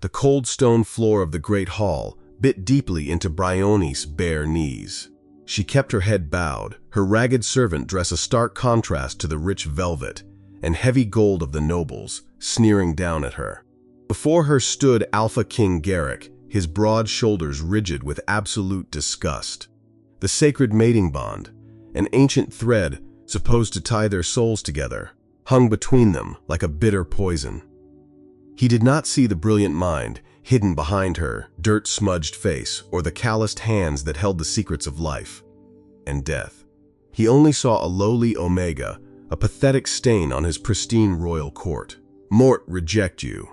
The cold stone floor of the great hall bit deeply into Briony's bare knees. She kept her head bowed, her ragged servant dress a stark contrast to the rich velvet and heavy gold of the nobles, sneering down at her. Before her stood Alpha King Garrick, his broad shoulders rigid with absolute disgust. The sacred mating bond, an ancient thread supposed to tie their souls together, hung between them like a bitter poison. He did not see the brilliant mind hidden behind her dirt-smudged face or the calloused hands that held the secrets of life and death. He only saw a lowly Omega, a pathetic stain on his pristine royal court. "Mort reject you,"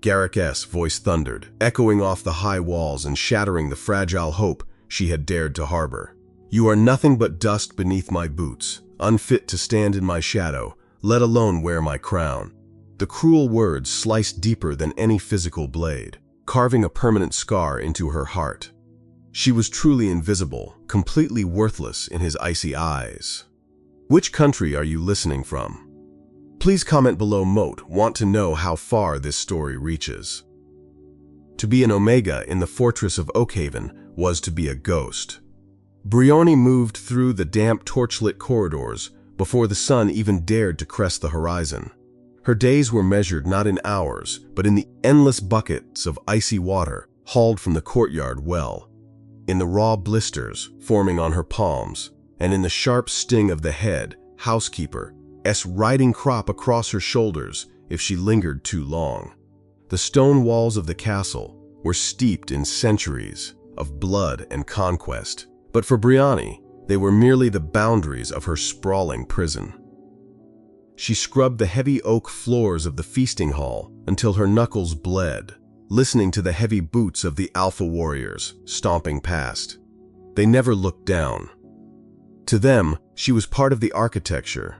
Garrick's voice thundered, echoing off the high walls and shattering the fragile hope she had dared to harbor. "You are nothing but dust beneath my boots, unfit to stand in my shadow, let alone wear my crown." The cruel words sliced deeper than any physical blade, carving a permanent scar into her heart. She was truly invisible, completely worthless in his icy eyes. Which country are you listening from? Please comment below. Moat want to know how far this story reaches. To be an Omega in the fortress of Oakhaven was to be a ghost. Briony moved through the damp torchlit corridors before the sun even dared to crest the horizon. Her days were measured not in hours, but in the endless buckets of icy water hauled from the courtyard well, in the raw blisters forming on her palms, and in the sharp sting of the head housekeeper's riding crop across her shoulders if she lingered too long. The stone walls of the castle were steeped in centuries of blood and conquest, but for Briony, they were merely the boundaries of her sprawling prison. She scrubbed the heavy oak floors of the feasting hall until her knuckles bled, listening to the heavy boots of the Alpha warriors stomping past. They never looked down. To them, she was part of the architecture,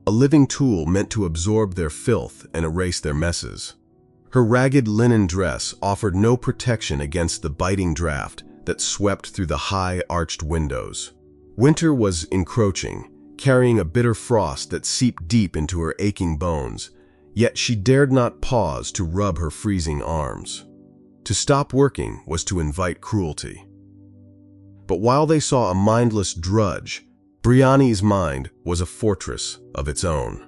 a living tool meant to absorb their filth and erase their messes. Her ragged linen dress offered no protection against the biting draft that swept through the high, arched windows. Winter was encroaching, carrying a bitter frost that seeped deep into her aching bones, yet she dared not pause to rub her freezing arms. To stop working was to invite cruelty. But while they saw a mindless drudge, Briony's mind was a fortress of its own.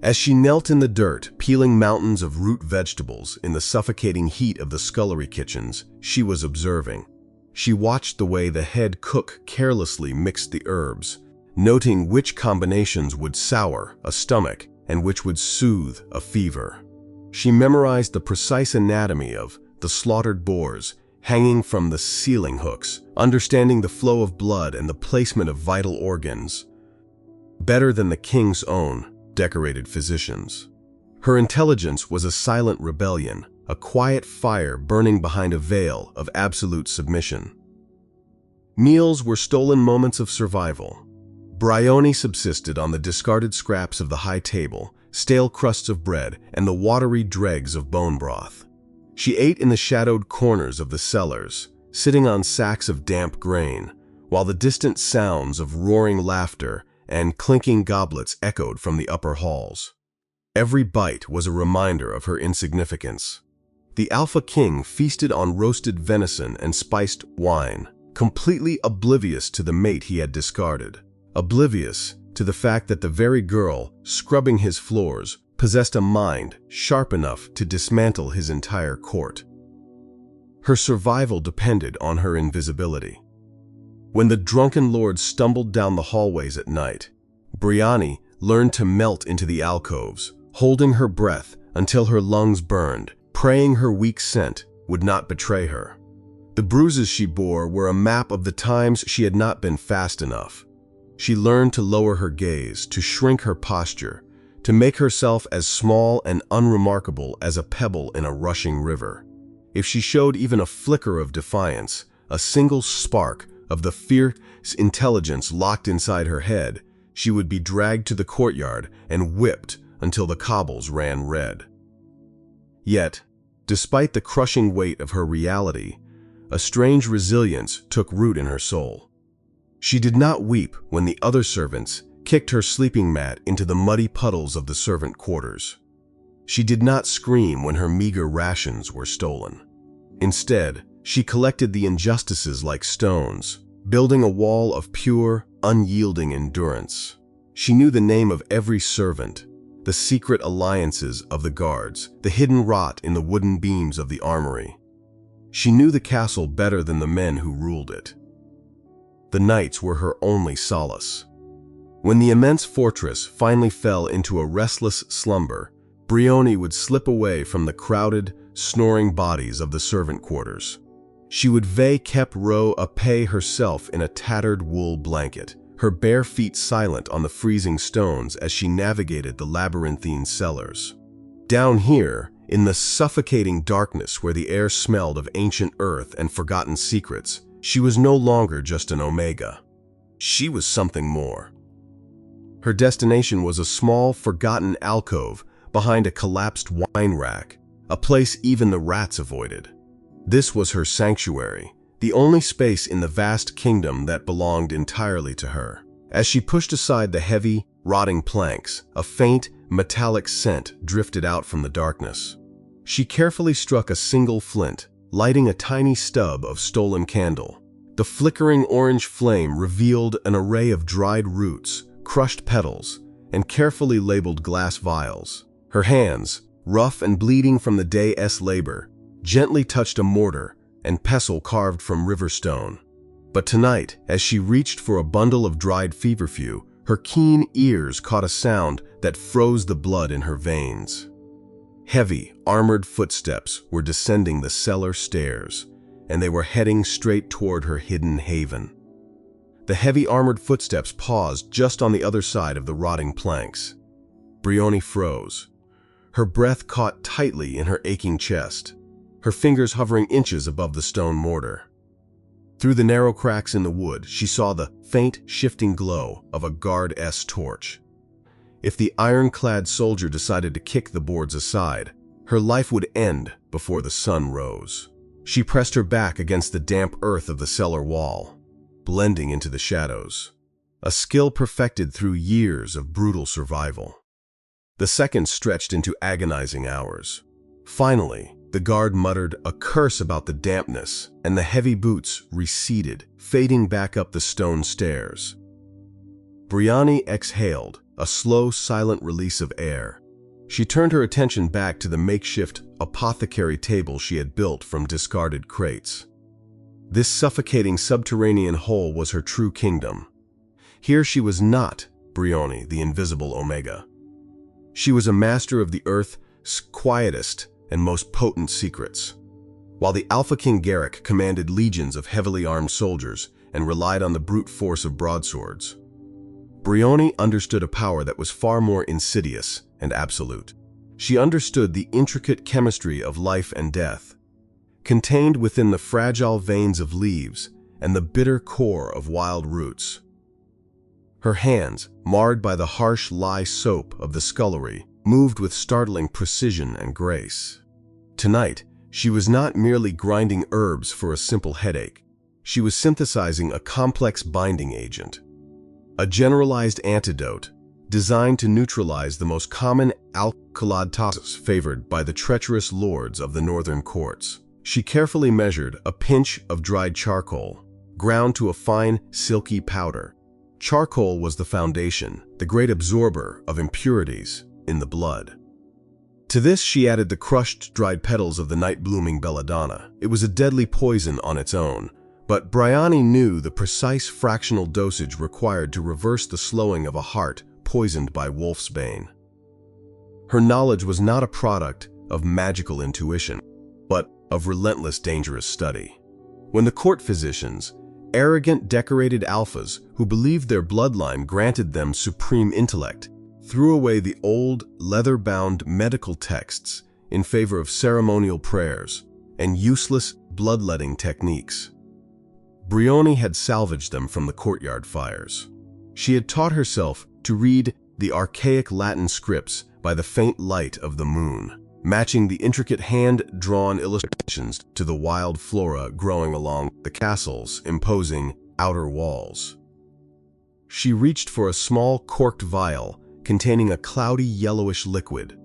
As she knelt in the dirt, peeling mountains of root vegetables in the suffocating heat of the scullery kitchens, she was observing. She watched the way the head cook carelessly mixed the herbs, noting which combinations would sour a stomach and which would soothe a fever. She memorized the precise anatomy of the slaughtered boars hanging from the ceiling hooks, understanding the flow of blood and the placement of vital organs, better than the king's own decorated physicians. Her intelligence was a silent rebellion, a quiet fire burning behind a veil of absolute submission. Meals were stolen moments of survival. Briony subsisted on the discarded scraps of the high table, stale crusts of bread, and the watery dregs of bone broth. She ate in the shadowed corners of the cellars, sitting on sacks of damp grain, while the distant sounds of roaring laughter and clinking goblets echoed from the upper halls. Every bite was a reminder of her insignificance. The Alpha King feasted on roasted venison and spiced wine, completely oblivious to the mate he had discarded, oblivious to the fact that the very girl scrubbing his floors possessed a mind sharp enough to dismantle his entire court. Her survival depended on her invisibility. When the drunken lord stumbled down the hallways at night, Briony learned to melt into the alcoves, holding her breath until her lungs burned, praying her weak scent would not betray her. The bruises she bore were a map of the times she had not been fast enough. She learned to lower her gaze, to shrink her posture, to make herself as small and unremarkable as a pebble in a rushing river. If she showed even a flicker of defiance, a single spark of the fierce intelligence locked inside her head, she would be dragged to the courtyard and whipped until the cobbles ran red. Yet, despite the crushing weight of her reality, a strange resilience took root in her soul. She did not weep when the other servants kicked her sleeping mat into the muddy puddles of the servant quarters. She did not scream when her meager rations were stolen. Instead, she collected the injustices like stones, building a wall of pure, unyielding endurance. She knew the name of every servant, the secret alliances of the guards, the hidden rot in the wooden beams of the armory. She knew the castle better than the men who ruled it. The nights were her only solace. When the immense fortress finally fell into a restless slumber, Briony would slip away from the crowded, snoring bodies of the servant quarters. She would kep row apay herself in a tattered wool blanket, her bare feet silent on the freezing stones as she navigated the labyrinthine cellars. Down here, in the suffocating darkness where the air smelled of ancient earth and forgotten secrets, she was no longer just an Omega. She was something more. Her destination was a small, forgotten alcove behind a collapsed wine rack, a place even the rats avoided. This was her sanctuary, the only space in the vast kingdom that belonged entirely to her. As she pushed aside the heavy, rotting planks, a faint, metallic scent drifted out from the darkness. She carefully struck a single flint, lighting a tiny stub of stolen candle. The flickering orange flame revealed an array of dried roots, crushed petals, and carefully labeled glass vials. Her hands, rough and bleeding from the day's labor, gently touched a mortar and pestle carved from river stone. But tonight, as she reached for a bundle of dried feverfew, her keen ears caught a sound that froze the blood in her veins. Heavy, armored footsteps were descending the cellar stairs, and they were heading straight toward her hidden haven. The heavy armored footsteps paused just on the other side of the rotting planks. Briony froze. Her breath caught tightly in her aching chest, her fingers hovering inches above the stone mortar. Through the narrow cracks in the wood, she saw the faint, shifting glow of a guard's torch. If the ironclad soldier decided to kick the boards aside, her life would end before the sun rose. She pressed her back against the damp earth of the cellar wall, blending into the shadows, a skill perfected through years of brutal survival. The seconds stretched into agonizing hours. Finally, the guard muttered a curse about the dampness, and the heavy boots receded, fading back up the stone stairs. Briony exhaled, a slow, silent release of air. She turned her attention back to the makeshift apothecary table she had built from discarded crates. This suffocating subterranean hole was her true kingdom. Here she was not Briony, the invisible Omega. She was a master of the earth's quietest and most potent secrets. While the Alpha King Garrick commanded legions of heavily armed soldiers and relied on the brute force of broadswords, Briony understood a power that was far more insidious and absolute. She understood the intricate chemistry of life and death, contained within the fragile veins of leaves and the bitter core of wild roots. Her hands, marred by the harsh lye soap of the scullery, moved with startling precision and grace. Tonight, she was not merely grinding herbs for a simple headache. She was synthesizing a complex binding agent, a generalized antidote designed to neutralize the most common alkaloids favored by the treacherous lords of the northern courts. She carefully measured a pinch of dried charcoal, ground to a fine, silky powder. Charcoal was the foundation, the great absorber of impurities in the blood. To this she added the crushed, dried petals of the night-blooming belladonna. It was a deadly poison on its own, but Briony knew the precise fractional dosage required to reverse the slowing of a heart poisoned by wolfsbane. Her knowledge was not a product of magical intuition, but of relentless, dangerous study. When the court physicians, arrogant, decorated alphas who believed their bloodline granted them supreme intellect, threw away the old, leather-bound medical texts in favor of ceremonial prayers and useless bloodletting techniques, Briony had salvaged them from the courtyard fires. She had taught herself to read the archaic Latin scripts by the faint light of the moon, matching the intricate hand-drawn illustrations to the wild flora growing along the castle's imposing outer walls. She reached for a small corked vial containing a cloudy yellowish liquid,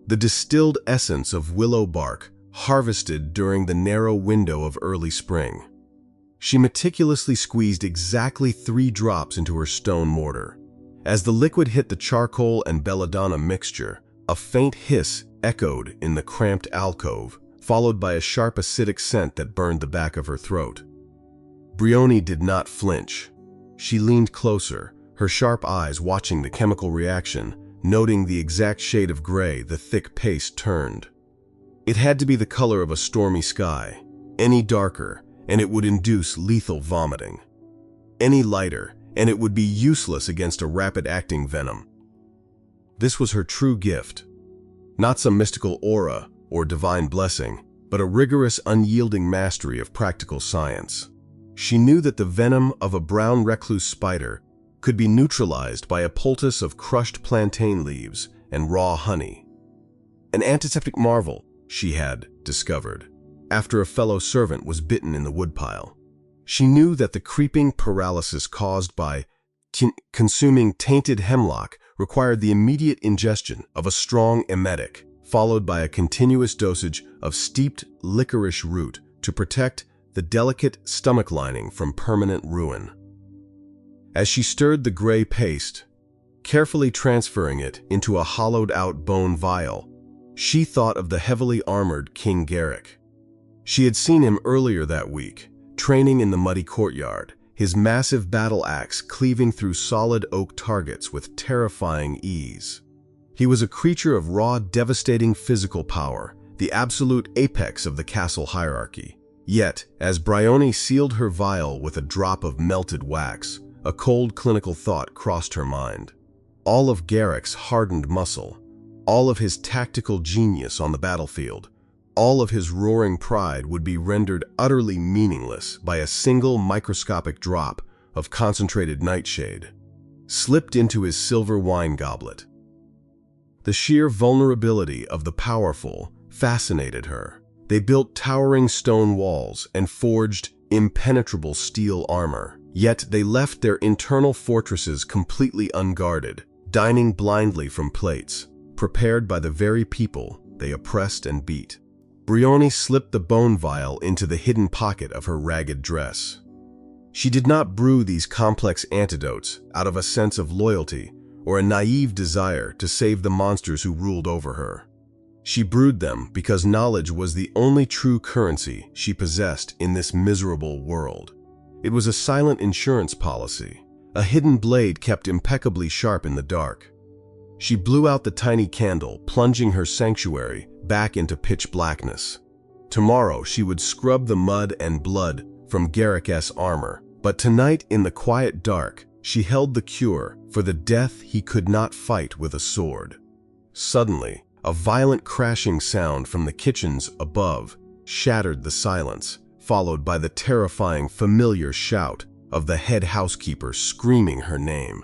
the distilled essence of willow bark harvested during the narrow window of early spring. She meticulously squeezed exactly 3 drops into her stone mortar. As the liquid hit the charcoal and belladonna mixture, a faint hiss echoed in the cramped alcove, followed by a sharp acidic scent that burned the back of her throat. Briony did not flinch. She leaned closer, her sharp eyes watching the chemical reaction, noting the exact shade of gray the thick paste turned. It had to be the color of a stormy sky. Any darker, and it would induce lethal vomiting. Any lighter, and it would be useless against a rapid-acting venom. This was her true gift. Not some mystical aura or divine blessing, but a rigorous, unyielding mastery of practical science. She knew that the venom of a brown recluse spider could be neutralized by a poultice of crushed plantain leaves and raw honey. An antiseptic marvel, she had discovered, after a fellow servant was bitten in the woodpile. She knew that the creeping paralysis caused by consuming tainted hemlock required the immediate ingestion of a strong emetic, followed by a continuous dosage of steeped licorice root to protect the delicate stomach lining from permanent ruin. As she stirred the gray paste, carefully transferring it into a hollowed-out bone vial, she thought of the heavily armored King Garrick. She had seen him earlier that week, training in the muddy courtyard, his massive battle axe cleaving through solid oak targets with terrifying ease. He was a creature of raw, devastating physical power, the absolute apex of the castle hierarchy. Yet, as Briony sealed her vial with a drop of melted wax, a cold clinical thought crossed her mind. All of Garrick's hardened muscle, all of his tactical genius on the battlefield, all of his roaring pride would be rendered utterly meaningless by a single microscopic drop of concentrated nightshade, slipped into his silver wine goblet. The sheer vulnerability of the powerful fascinated her. They built towering stone walls and forged impenetrable steel armor, yet they left their internal fortresses completely unguarded, dining blindly from plates, prepared by the very people they oppressed and beat. Briony slipped the bone vial into the hidden pocket of her ragged dress. She did not brew these complex antidotes out of a sense of loyalty or a naive desire to save the monsters who ruled over her. She brewed them because knowledge was the only true currency she possessed in this miserable world. It was a silent insurance policy, a hidden blade kept impeccably sharp in the dark. She blew out the tiny candle, plunging her sanctuary back into pitch blackness. Tomorrow she would scrub the mud and blood from Garrick's armor, but tonight in the quiet dark, she held the cure for the death he could not fight with a sword. Suddenly, a violent crashing sound from the kitchens above shattered the silence, followed by the terrifying familiar shout of the head housekeeper screaming her name.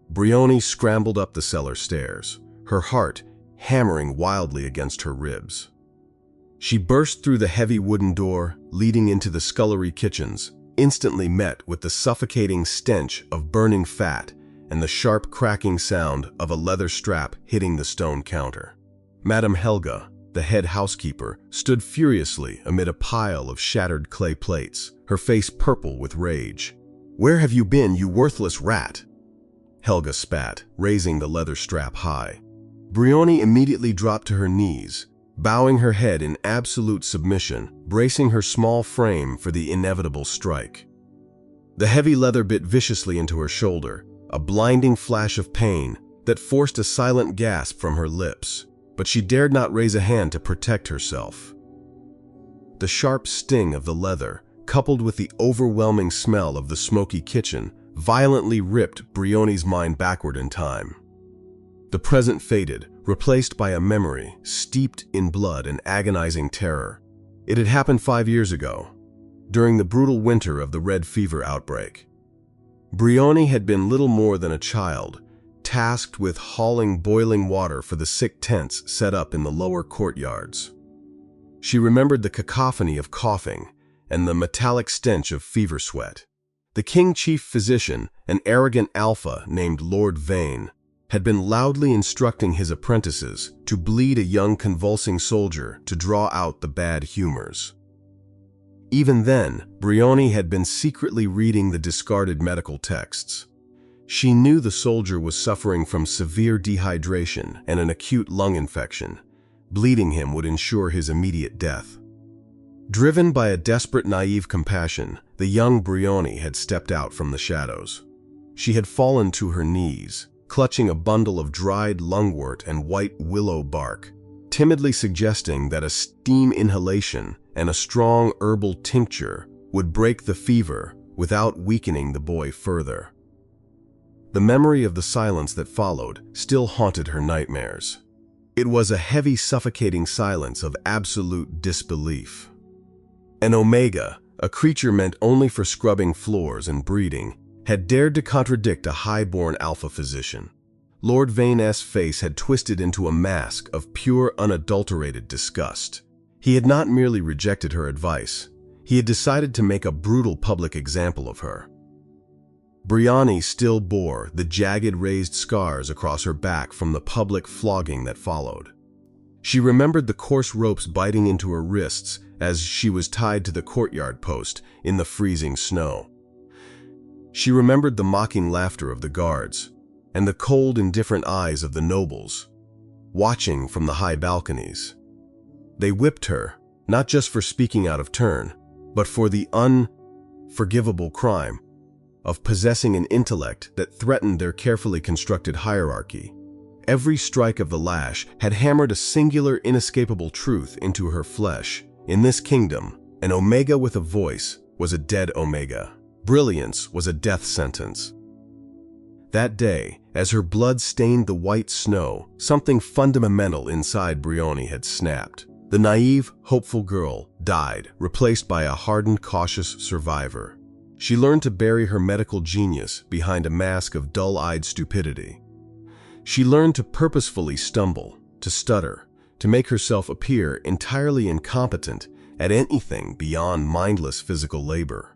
Briony scrambled up the cellar stairs, her heart hammering wildly against her ribs. She burst through the heavy wooden door leading into the scullery kitchens, instantly met with the suffocating stench of burning fat and the sharp cracking sound of a leather strap hitting the stone counter. Madame Helga, the head housekeeper, stood furiously amid a pile of shattered clay plates, her face purple with rage. "Where have you been, you worthless rat?" Helga spat, raising the leather strap high. Briony immediately dropped to her knees, bowing her head in absolute submission, bracing her small frame for the inevitable strike. The heavy leather bit viciously into her shoulder, a blinding flash of pain that forced a silent gasp from her lips, but she dared not raise a hand to protect herself. The sharp sting of the leather, coupled with the overwhelming smell of the smoky kitchen, violently ripped Briony's mind backward in time. The present faded, replaced by a memory steeped in blood and agonizing terror. It had happened 5 years ago, during the brutal winter of the Red Fever outbreak. Briony had been little more than a child, tasked with hauling boiling water for the sick tents set up in the lower courtyards. She remembered the cacophony of coughing and the metallic stench of fever sweat. The king chief physician, an arrogant alpha named Lord Vane, had been loudly instructing his apprentices to bleed a young convulsing soldier to draw out the bad humors. Even then, Briony had been secretly reading the discarded medical texts. She knew the soldier was suffering from severe dehydration and an acute lung infection. Bleeding him would ensure his immediate death. Driven by a desperate, naive compassion, the young Briony had stepped out from the shadows. She had fallen to her knees, clutching a bundle of dried lungwort and white willow bark, timidly suggesting that a steam inhalation and a strong herbal tincture would break the fever without weakening the boy further. The memory of the silence that followed still haunted her nightmares. It was a heavy, suffocating silence of absolute disbelief. An omega, a creature meant only for scrubbing floors and breeding, had dared to contradict a high-born alpha physician. Lord Vane's face had twisted into a mask of pure, unadulterated disgust. He had not merely rejected her advice, he had decided to make a brutal public example of her. Briony still bore the jagged raised scars across her back from the public flogging that followed. She remembered the coarse ropes biting into her wrists as she was tied to the courtyard post in the freezing snow. She remembered the mocking laughter of the guards and the cold, indifferent eyes of the nobles, watching from the high balconies. They whipped her, not just for speaking out of turn, but for the unforgivable crime of possessing an intellect that threatened their carefully constructed hierarchy. Every strike of the lash had hammered a singular, inescapable truth into her flesh. In this kingdom, an omega with a voice was a dead omega. Brilliance was a death sentence. That day, as her blood stained the white snow, something fundamental inside Briony had snapped. The naive, hopeful girl died, replaced by a hardened, cautious survivor. She learned to bury her medical genius behind a mask of dull-eyed stupidity. She learned to purposefully stumble, to stutter, to make herself appear entirely incompetent at anything beyond mindless physical labor.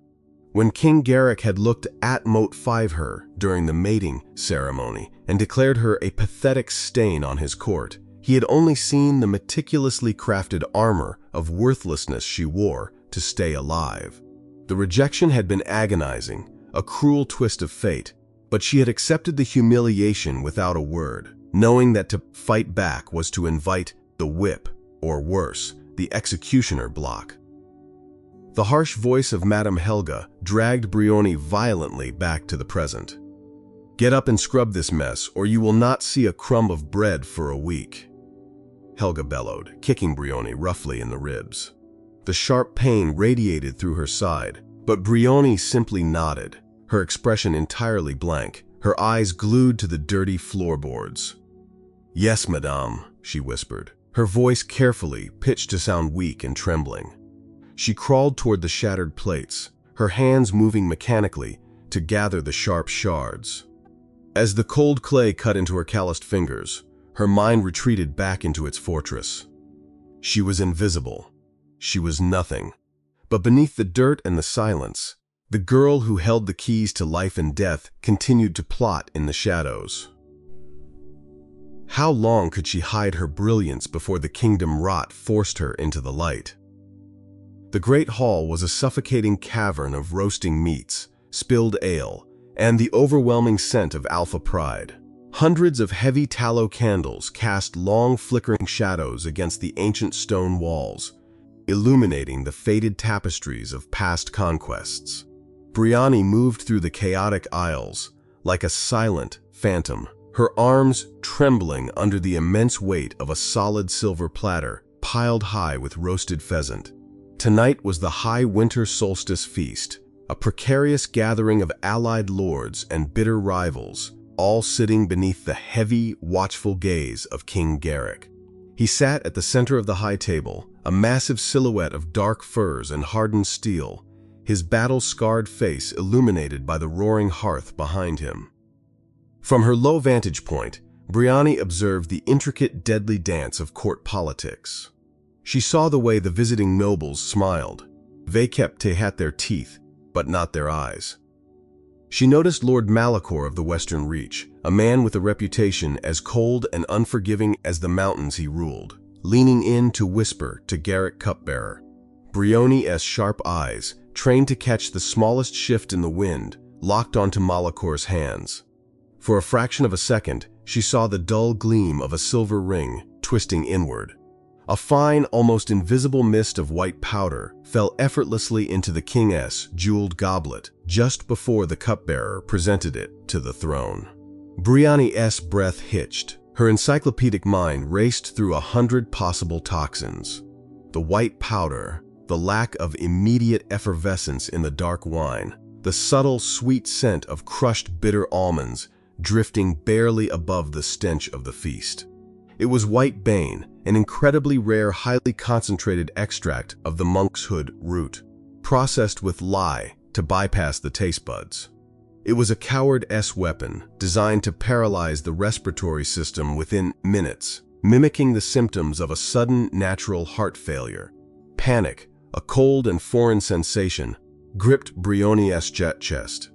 When King Garrick had looked at Moat 5 her during the mating ceremony and declared her a pathetic stain on his court, he had only seen the meticulously crafted armor of worthlessness she wore to stay alive. The rejection had been agonizing, a cruel twist of fate, but she had accepted the humiliation without a word, knowing that to fight back was to invite the whip, or worse, the executioner block. The harsh voice of Madame Helga dragged Briony violently back to the present. "Get up and scrub this mess, or you will not see a crumb of bread for a week," Helga bellowed, kicking Briony roughly in the ribs. The sharp pain radiated through her side, but Briony simply nodded, her expression entirely blank, her eyes glued to the dirty floorboards. "Yes, madame," she whispered, her voice carefully pitched to sound weak and trembling. She crawled toward the shattered plates, her hands moving mechanically to gather the sharp shards. As the cold clay cut into her calloused fingers, her mind retreated back into its fortress. She was invisible. She was nothing. But beneath the dirt and the silence, the girl who held the keys to life and death continued to plot in the shadows. How long could she hide her brilliance before the kingdom rot forced her into the light? The great hall was a suffocating cavern of roasting meats, spilled ale, and the overwhelming scent of alpha pride. Hundreds of heavy tallow candles cast long flickering shadows against the ancient stone walls, illuminating the faded tapestries of past conquests. Briony moved through the chaotic aisles like a silent phantom, her arms trembling under the immense weight of a solid silver platter piled high with roasted pheasant. Tonight was the high winter solstice feast, a precarious gathering of allied lords and bitter rivals, all sitting beneath the heavy, watchful gaze of King Garrick. He sat at the center of the high table, a massive silhouette of dark furs and hardened steel, his battle-scarred face illuminated by the roaring hearth behind him. From her low vantage point, Briony observed the intricate, deadly dance of court politics. She saw the way the visiting nobles smiled. They kept their teeth, but not their eyes. She noticed Lord Malachor of the Western Reach, a man with a reputation as cold and unforgiving as the mountains he ruled, leaning in to whisper to Garrick Cupbearer. Briony's sharp eyes, trained to catch the smallest shift in the wind, locked onto Malachor's hands. For a fraction of a second, she saw the dull gleam of a silver ring twisting inward. A fine, almost invisible mist of white powder fell effortlessly into the king's jeweled goblet just before the cupbearer presented it to the throne. Briony's breath hitched. Her encyclopedic mind raced through 100 possible toxins. The white powder, the lack of immediate effervescence in the dark wine, the subtle, sweet scent of crushed bitter almonds drifting barely above the stench of the feast. It was white bane, an incredibly rare, highly concentrated extract of the monkshood root, processed with lye to bypass the taste buds. It was a coward's weapon designed to paralyze the respiratory system within minutes, mimicking the symptoms of a sudden natural heart failure. Panic, a cold and foreign sensation, gripped Briony's jet chest.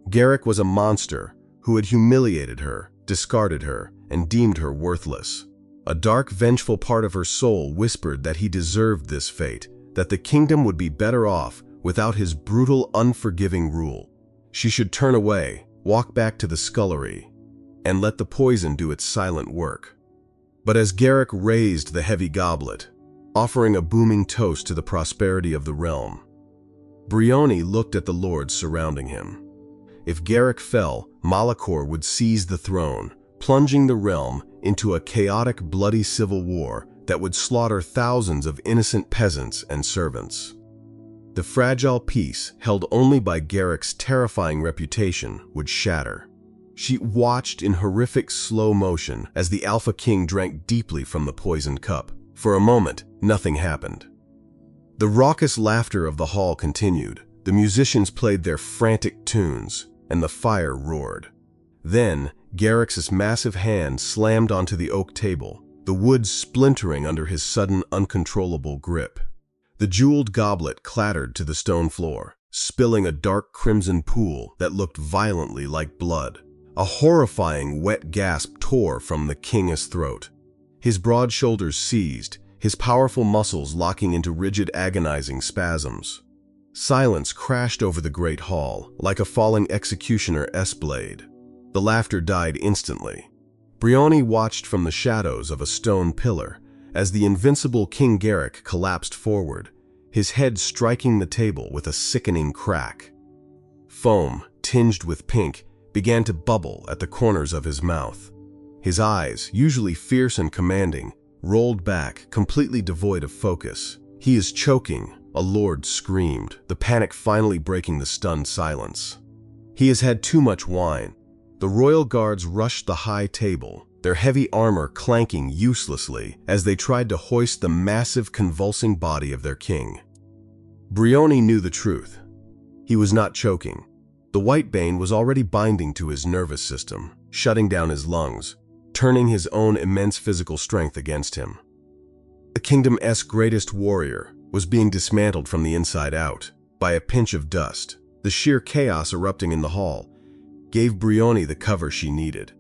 Garrick was a monster who had humiliated her, discarded her, and deemed her worthless. A dark, vengeful part of her soul whispered that he deserved this fate, that the kingdom would be better off without his brutal, unforgiving rule. She should turn away, walk back to the scullery, and let the poison do its silent work. But as Garrick raised the heavy goblet, offering a booming toast to the prosperity of the realm, Briony looked at the lords surrounding him. If Garrick fell, Malachor would seize the throne, plunging the realm into a chaotic, bloody civil war that would slaughter thousands of innocent peasants and servants. The fragile peace, held only by Garrick's terrifying reputation, would shatter. She watched in horrific slow motion as the Alpha King drank deeply from the poisoned cup. For a moment, nothing happened. The raucous laughter of the hall continued. The musicians played their frantic tunes, and the fire roared. Then, Garrick's massive hand slammed onto the oak table, the wood splintering under his sudden, uncontrollable grip. The jeweled goblet clattered to the stone floor, spilling a dark crimson pool that looked violently like blood. A horrifying wet gasp tore from the king's throat. His broad shoulders seized, his powerful muscles locking into rigid, agonizing spasms. Silence crashed over the great hall, like a falling executioner's blade. The laughter died instantly. Briony watched from the shadows of a stone pillar as the invincible King Garrick collapsed forward, his head striking the table with a sickening crack. Foam, tinged with pink, began to bubble at the corners of his mouth. His eyes, usually fierce and commanding, rolled back, completely devoid of focus. "He is choking," a lord screamed, the panic finally breaking the stunned silence. "He has had too much wine." The royal guards rushed the high table, their heavy armor clanking uselessly as they tried to hoist the massive, convulsing body of their king. Briony knew the truth. He was not choking. The white bane was already binding to his nervous system, shutting down his lungs, turning his own immense physical strength against him. The kingdom's greatest warrior was being dismantled from the inside out by a pinch of dust. The sheer chaos erupting in the hall gave Briony the cover she needed.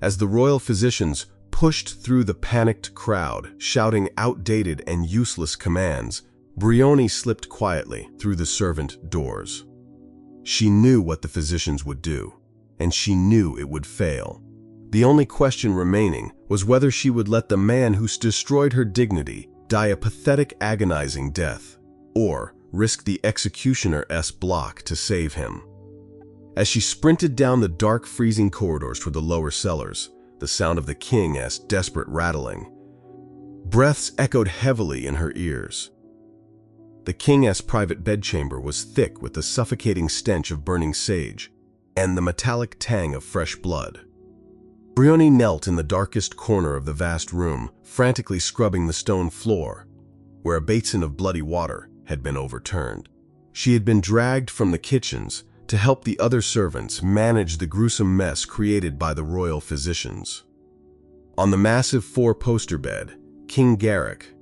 As the royal physicians pushed through the panicked crowd, shouting outdated and useless commands, Briony slipped quietly through the servant doors. She knew what the physicians would do, and she knew it would fail. The only question remaining was whether she would let the man who destroyed her dignity die a pathetic, agonizing death, or risk the executioner's block to save him. As she sprinted down the dark, freezing corridors toward the lower cellars, the sound of the king's desperate rattling, breaths echoed heavily in her ears. The king's private bedchamber was thick with the suffocating stench of burning sage and the metallic tang of fresh blood. Briony knelt in the darkest corner of the vast room, frantically scrubbing the stone floor, where a basin of bloody water had been overturned. She had been dragged from the kitchens to help the other servants manage the gruesome mess created by the royal physicians. On the massive four-poster bed, King Garrick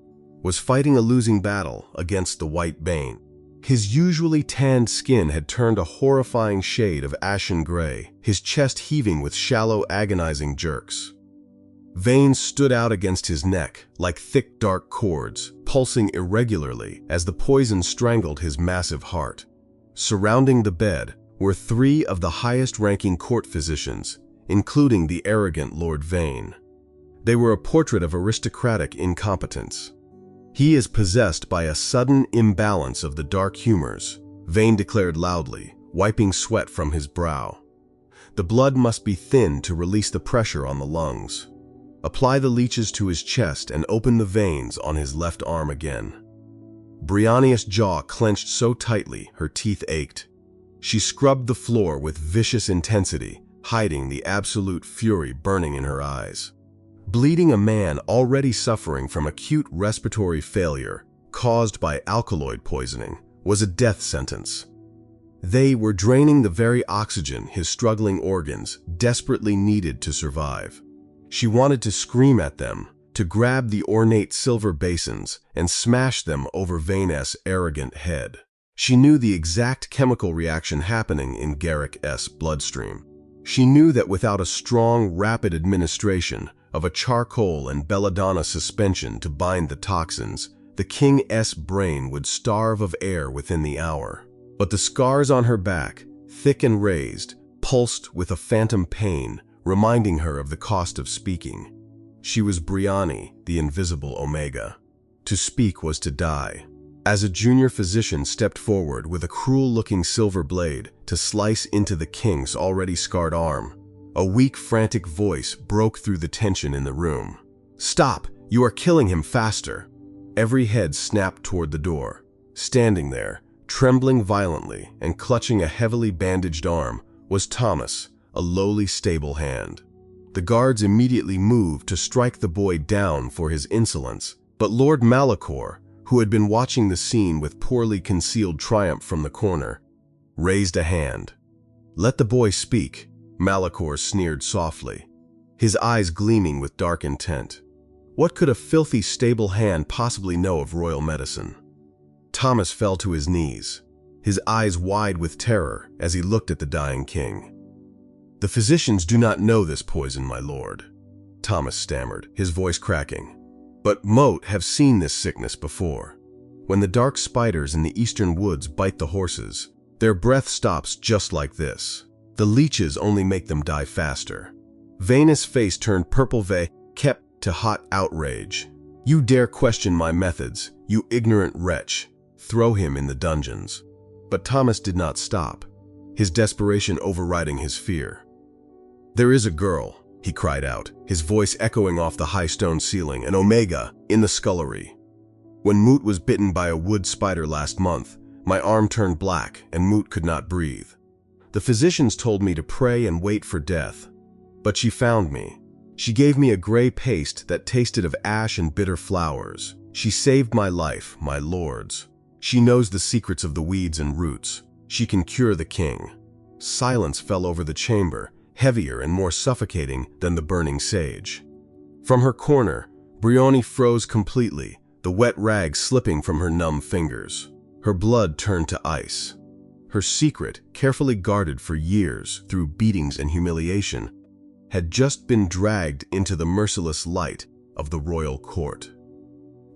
was fighting a losing battle against the white bane. His usually tanned skin had turned a horrifying shade of ashen gray, his chest heaving with shallow, agonizing jerks. Veins stood out against his neck like thick, dark cords, pulsing irregularly as the poison strangled his massive heart. Surrounding the bed were 3 of the highest-ranking court physicians, including the arrogant Lord Vane. They were a portrait of aristocratic incompetence. "He is possessed by a sudden imbalance of the dark humors," Vane declared loudly, wiping sweat from his brow. "The blood must be thinned to release the pressure on the lungs. Apply the leeches to his chest and open the veins on his left arm again." Briony's jaw clenched so tightly her teeth ached. She scrubbed the floor with vicious intensity, hiding the absolute fury burning in her eyes. Bleeding a man already suffering from acute respiratory failure caused by alkaloid poisoning was a death sentence. They were draining the very oxygen his struggling organs desperately needed to survive. She wanted to scream at them, to grab the ornate silver basins and smash them over Vane's arrogant head. She knew the exact chemical reaction happening in Garrick's bloodstream. She knew that without a strong, rapid administration of a charcoal and belladonna suspension to bind the toxins, the king's brain would starve of air within the hour. But the scars on her back, thick and raised, pulsed with a phantom pain, reminding her of the cost of speaking. She was Briony, the invisible Omega. To speak was to die. As a junior physician stepped forward with a cruel-looking silver blade to slice into the king's already scarred arm, a weak, frantic voice broke through the tension in the room. "Stop! You are killing him faster!" Every head snapped toward the door. Standing there, trembling violently and clutching a heavily bandaged arm, was Thomas, a lowly stable hand. The guards immediately moved to strike the boy down for his insolence, but Lord Malachor, who had been watching the scene with poorly concealed triumph from the corner, raised a hand. "Let the boy speak," Malachor sneered softly, his eyes gleaming with dark intent. What could a filthy stable hand possibly know of royal medicine? Thomas fell to his knees, his eyes wide with terror as he looked at the dying king. "The physicians do not know this poison, my lord," Thomas stammered, his voice cracking. "But mote have seen this sickness before. When the dark spiders in the eastern woods bite the horses, their breath stops just like this. The leeches only make them die faster." Vane's face turned purple kept to hot outrage. "You dare question my methods, you ignorant wretch. Throw him in the dungeons." But Thomas did not stop, his desperation overriding his fear. "There is a girl," he cried out, his voice echoing off the high stone ceiling, "an Omega in the scullery. When Moot was bitten by a wood spider last month, my arm turned black and Moot could not breathe. The physicians told me to pray and wait for death. But she found me. She gave me a gray paste that tasted of ash and bitter flowers. She saved my life, my lords. She knows the secrets of the weeds and roots. She can cure the king." Silence fell over the chamber, heavier and more suffocating than the burning sage. From her corner, Briony froze completely, the wet rag slipping from her numb fingers. Her blood turned to ice. Her secret, carefully guarded for years through beatings and humiliation, had just been dragged into the merciless light of the royal court.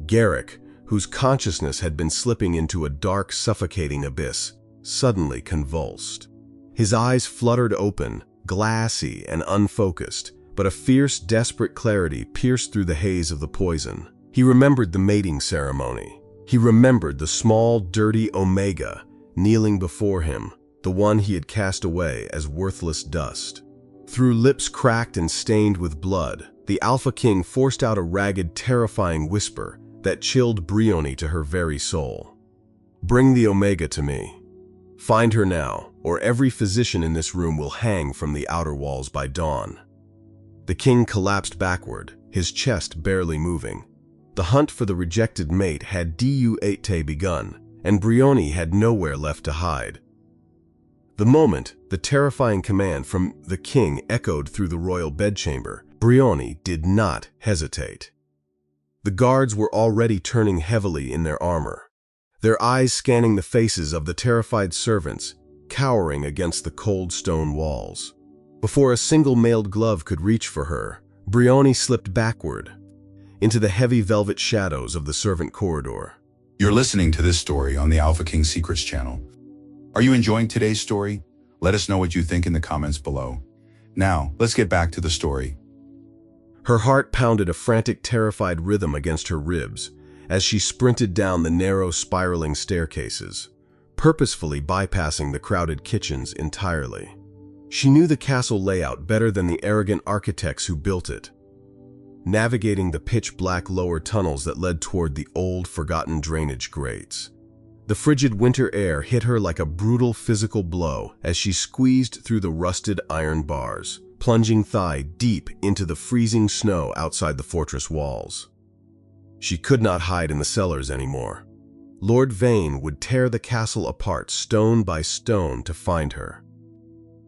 Garrick, whose consciousness had been slipping into a dark, suffocating abyss, suddenly convulsed. His eyes fluttered open, glassy and unfocused, but a fierce, desperate clarity pierced through the haze of the poison. He remembered the mating ceremony. He remembered the small, dirty Omega kneeling before him, the one he had cast away as worthless dust. Through lips cracked and stained with blood, the Alpha King forced out a ragged, terrifying whisper that chilled Briony to her very soul. "Bring the Omega to me. Find her now, or every physician in this room will hang from the outer walls by dawn." The king collapsed backward, his chest barely moving. The hunt for the rejected mate had begun, and Briony had nowhere left to hide. The moment the terrifying command from the king echoed through the royal bedchamber, Briony did not hesitate. The guards were already turning heavily in their armor. their eyes scanning the faces of the terrified servants, cowering against the cold stone walls. Before a single mailed glove could reach for her, Briony slipped backward into the heavy velvet shadows of the servant corridor. You're listening to this story on the Alpha King Secrets channel. Are you enjoying today's story? Let us know what you think in the comments below. Now, let's get back to the story. Her heart pounded a frantic, terrified rhythm against her ribs as she sprinted down the narrow, spiraling staircases, purposefully bypassing the crowded kitchens entirely. She knew the castle layout better than the arrogant architects who built it, navigating the pitch-black lower tunnels that led toward the old, forgotten drainage grates. The frigid winter air hit her like a brutal physical blow as she squeezed through the rusted iron bars, plunging thigh deep into the freezing snow outside the fortress walls. She could not hide in the cellars anymore. Lord Vane would tear the castle apart stone by stone to find her,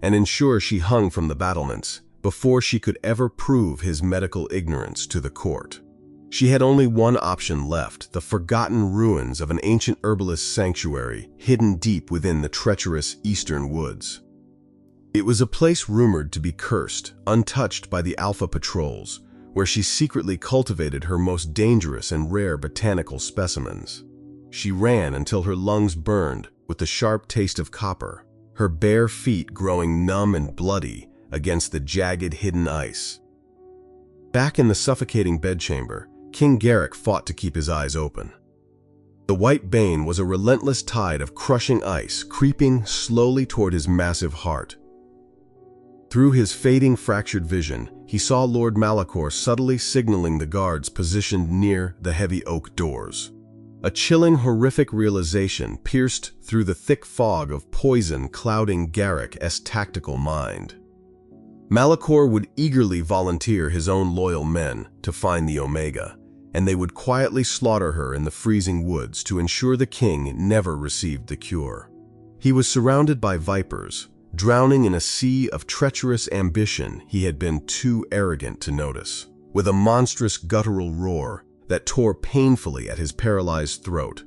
and ensure she hung from the battlements before she could ever prove his medical ignorance to the court. She had only one option left: the forgotten ruins of an ancient herbalist sanctuary hidden deep within the treacherous eastern woods. It was a place rumored to be cursed, untouched by the Alpha patrols, where she secretly cultivated her most dangerous and rare botanical specimens. She ran until her lungs burned with the sharp taste of copper, her bare feet growing numb and bloody against the jagged hidden ice. Back in the suffocating bedchamber, King Garrick fought to keep his eyes open. The white bane was a relentless tide of crushing ice creeping slowly toward his massive heart. Through his fading, fractured vision, he saw Lord Malachor subtly signaling the guards positioned near the heavy oak doors. A chilling, horrific realization pierced through the thick fog of poison clouding Garrick's tactical mind. Malachor would eagerly volunteer his own loyal men to find the Omega, and they would quietly slaughter her in the freezing woods to ensure the king never received the cure. He was surrounded by vipers, drowning in a sea of treacherous ambition he had been too arrogant to notice. With a monstrous guttural roar that tore painfully at his paralyzed throat,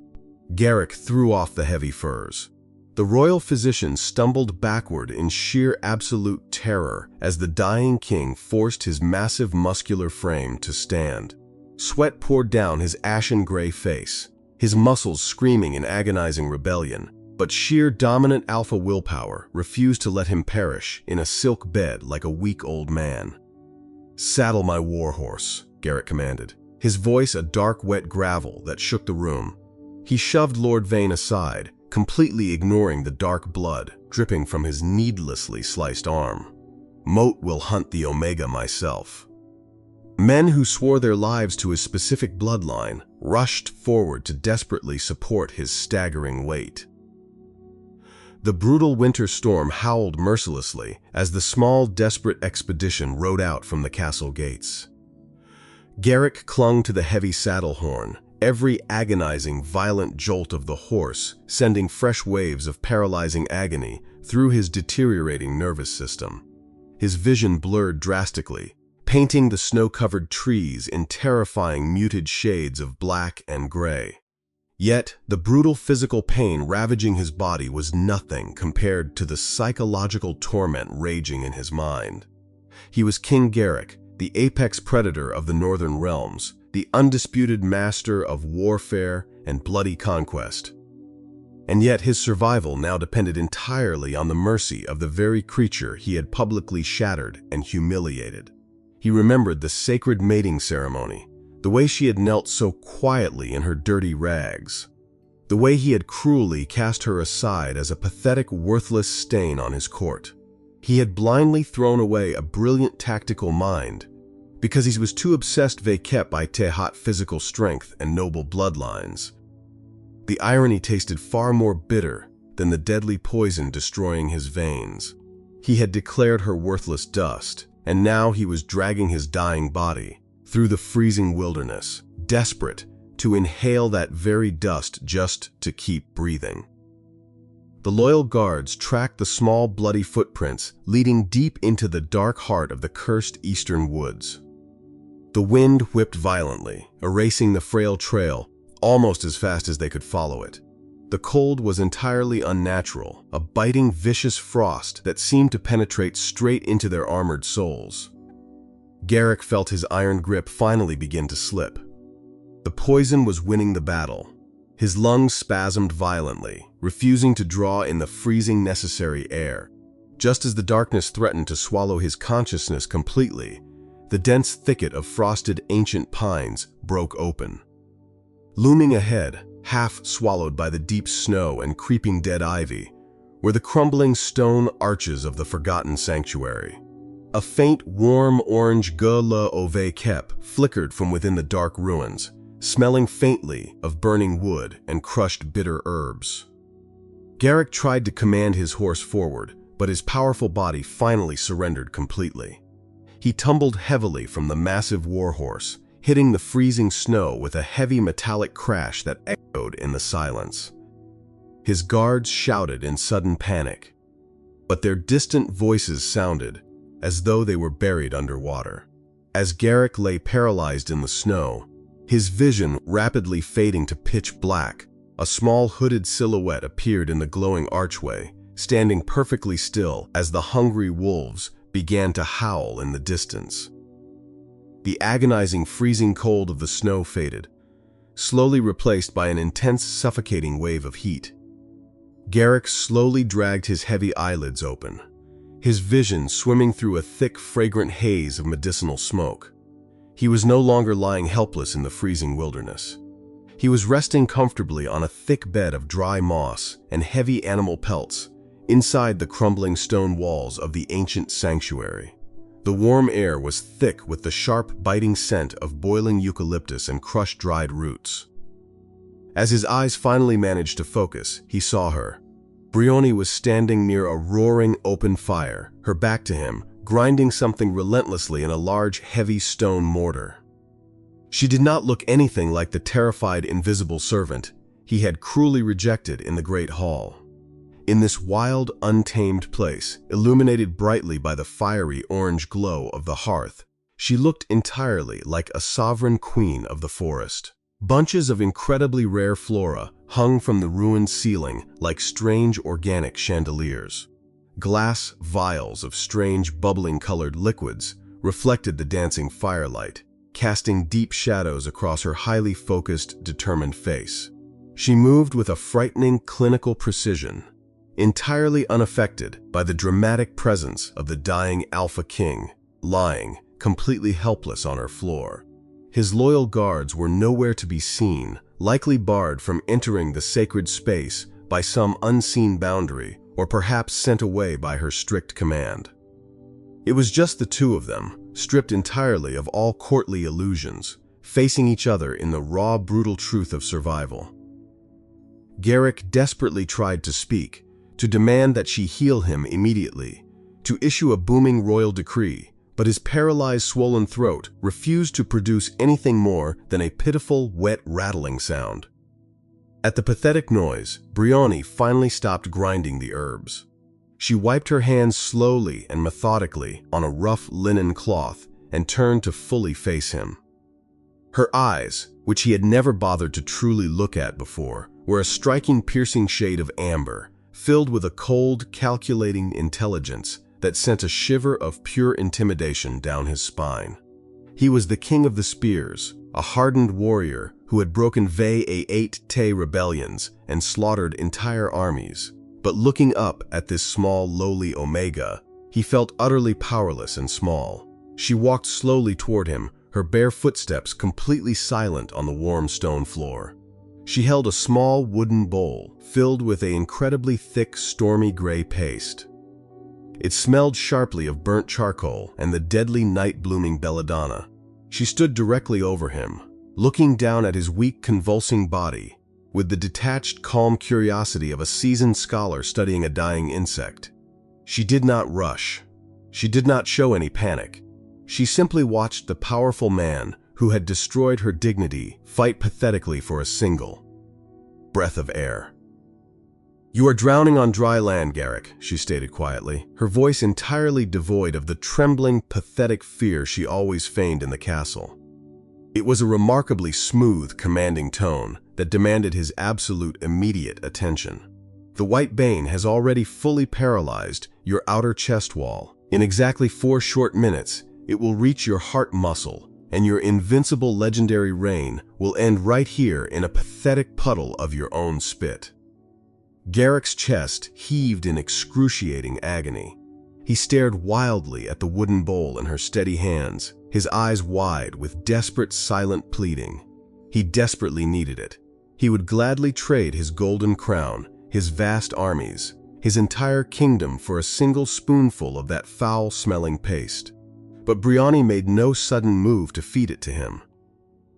Garrick threw off the heavy furs. The royal physician stumbled backward in sheer absolute terror as the dying king forced his massive muscular frame to stand. Sweat poured down his ashen gray face, his muscles screaming in agonizing rebellion. But sheer dominant alpha willpower refused to let him perish in a silk bed like a weak old man. "Saddle my warhorse," Garrick commanded, his voice a dark wet gravel that shook the room. He shoved Lord Vane aside, completely ignoring the dark blood dripping from his needlessly sliced arm. "Moat will hunt the Omega myself." Men who swore their lives to his specific bloodline rushed forward to desperately support his staggering weight. The brutal winter storm howled mercilessly as the small, desperate expedition rode out from the castle gates. Garrick clung to the heavy saddle horn, every agonizing, violent jolt of the horse sending fresh waves of paralyzing agony through his deteriorating nervous system. His vision blurred drastically, painting the snow-covered trees in terrifying muted shades of black and gray. Yet, the brutal physical pain ravaging his body was nothing compared to the psychological torment raging in his mind. He was King Garrick, the apex predator of the Northern Realms, the undisputed master of warfare and bloody conquest. And yet his survival now depended entirely on the mercy of the very creature he had publicly shattered and humiliated. He remembered the sacred mating ceremony, the way she had knelt so quietly in her dirty rags, the way he had cruelly cast her aside as a pathetic, worthless stain on his court. He had blindly thrown away a brilliant tactical mind because he was too obsessed kept by Tehat physical strength and noble bloodlines. The irony tasted far more bitter than the deadly poison destroying his veins. He had declared her worthless dust, and now he was dragging his dying body through the freezing wilderness, desperate to inhale that very dust just to keep breathing. The loyal guards tracked the small, bloody footprints leading deep into the dark heart of the cursed eastern woods. The wind whipped violently, erasing the frail trail almost as fast as they could follow it. The cold was entirely unnatural, a biting, vicious frost that seemed to penetrate straight into their armored souls. Garrick felt his iron grip finally begin to slip. The poison was winning the battle. His lungs spasmed violently, refusing to draw in the freezing necessary air. Just as the darkness threatened to swallow his consciousness completely, the dense thicket of frosted ancient pines broke open. Looming ahead, half swallowed by the deep snow and creeping dead ivy, were the crumbling stone arches of the forgotten sanctuary. A faint, warm orange gueux l'auve kep flickered from within the dark ruins, smelling faintly of burning wood and crushed bitter herbs. Garrick tried to command his horse forward, but his powerful body finally surrendered completely. He tumbled heavily from the massive warhorse, hitting the freezing snow with a heavy metallic crash that echoed in the silence. His guards shouted in sudden panic, but their distant voices sounded as though they were buried underwater. As Garrick lay paralyzed in the snow, his vision rapidly fading to pitch black, a small hooded silhouette appeared in the glowing archway, standing perfectly still as the hungry wolves began to howl in the distance. The agonizing freezing cold of the snow faded, slowly replaced by an intense suffocating wave of heat. Garrick slowly dragged his heavy eyelids open, his vision swimming through a thick, fragrant haze of medicinal smoke. He was no longer lying helpless in the freezing wilderness. He was resting comfortably on a thick bed of dry moss and heavy animal pelts inside the crumbling stone walls of the ancient sanctuary. The warm air was thick with the sharp, biting scent of boiling eucalyptus and crushed dried roots. As his eyes finally managed to focus, he saw her. Briony was standing near a roaring open fire, her back to him, grinding something relentlessly in a large, heavy stone mortar. She did not look anything like the terrified, invisible servant he had cruelly rejected in the great hall. In this wild, untamed place, illuminated brightly by the fiery orange glow of the hearth, she looked entirely like a sovereign queen of the forest. Bunches of incredibly rare flora hung from the ruined ceiling like strange organic chandeliers. Glass vials of strange bubbling-colored liquids reflected the dancing firelight, casting deep shadows across her highly focused, determined face. She moved with a frightening clinical precision, entirely unaffected by the dramatic presence of the dying Alpha King, lying, completely helpless on her floor. His loyal guards were nowhere to be seen, likely barred from entering the sacred space by some unseen boundary, or perhaps sent away by her strict command. It was just the two of them, stripped entirely of all courtly illusions, facing each other in the raw, brutal truth of survival. Garrick desperately tried to speak, to demand that she heal him immediately, to issue a booming royal decree, but his paralyzed, swollen throat refused to produce anything more than a pitiful, wet, rattling sound. At the pathetic noise, Briony finally stopped grinding the herbs. She wiped her hands slowly and methodically on a rough linen cloth and turned to fully face him. Her eyes, which he had never bothered to truly look at before, were a striking, piercing shade of amber, filled with a cold, calculating intelligence that sent a shiver of pure intimidation down his spine. He was the king of the spears, a hardened warrior who had broken Eight rebellions and slaughtered entire armies. But looking up at this small, lowly Omega, he felt utterly powerless and small. She walked slowly toward him, her bare footsteps completely silent on the warm stone floor. She held a small wooden bowl filled with an incredibly thick, stormy gray paste. It smelled sharply of burnt charcoal and the deadly night-blooming belladonna. She stood directly over him, looking down at his weak, convulsing body, with the detached, calm curiosity of a seasoned scholar studying a dying insect. She did not rush. She did not show any panic. She simply watched the powerful man who had destroyed her dignity fight pathetically for a single breath of air. "You are drowning on dry land, Garrick," she stated quietly, her voice entirely devoid of the trembling, pathetic fear she always feigned in the castle. It was a remarkably smooth, commanding tone that demanded his absolute immediate attention. The white bane has already fully paralyzed your outer chest wall. In exactly 4 short minutes, it will reach your heart muscle, and your invincible legendary reign will end right here in a pathetic puddle of your own spit. Garrick's chest heaved in excruciating agony. He stared wildly at the wooden bowl in her steady hands, his eyes wide with desperate, silent pleading. He desperately needed it. He would gladly trade his golden crown, his vast armies, his entire kingdom for a single spoonful of that foul-smelling paste. But Briony made no sudden move to feed it to him.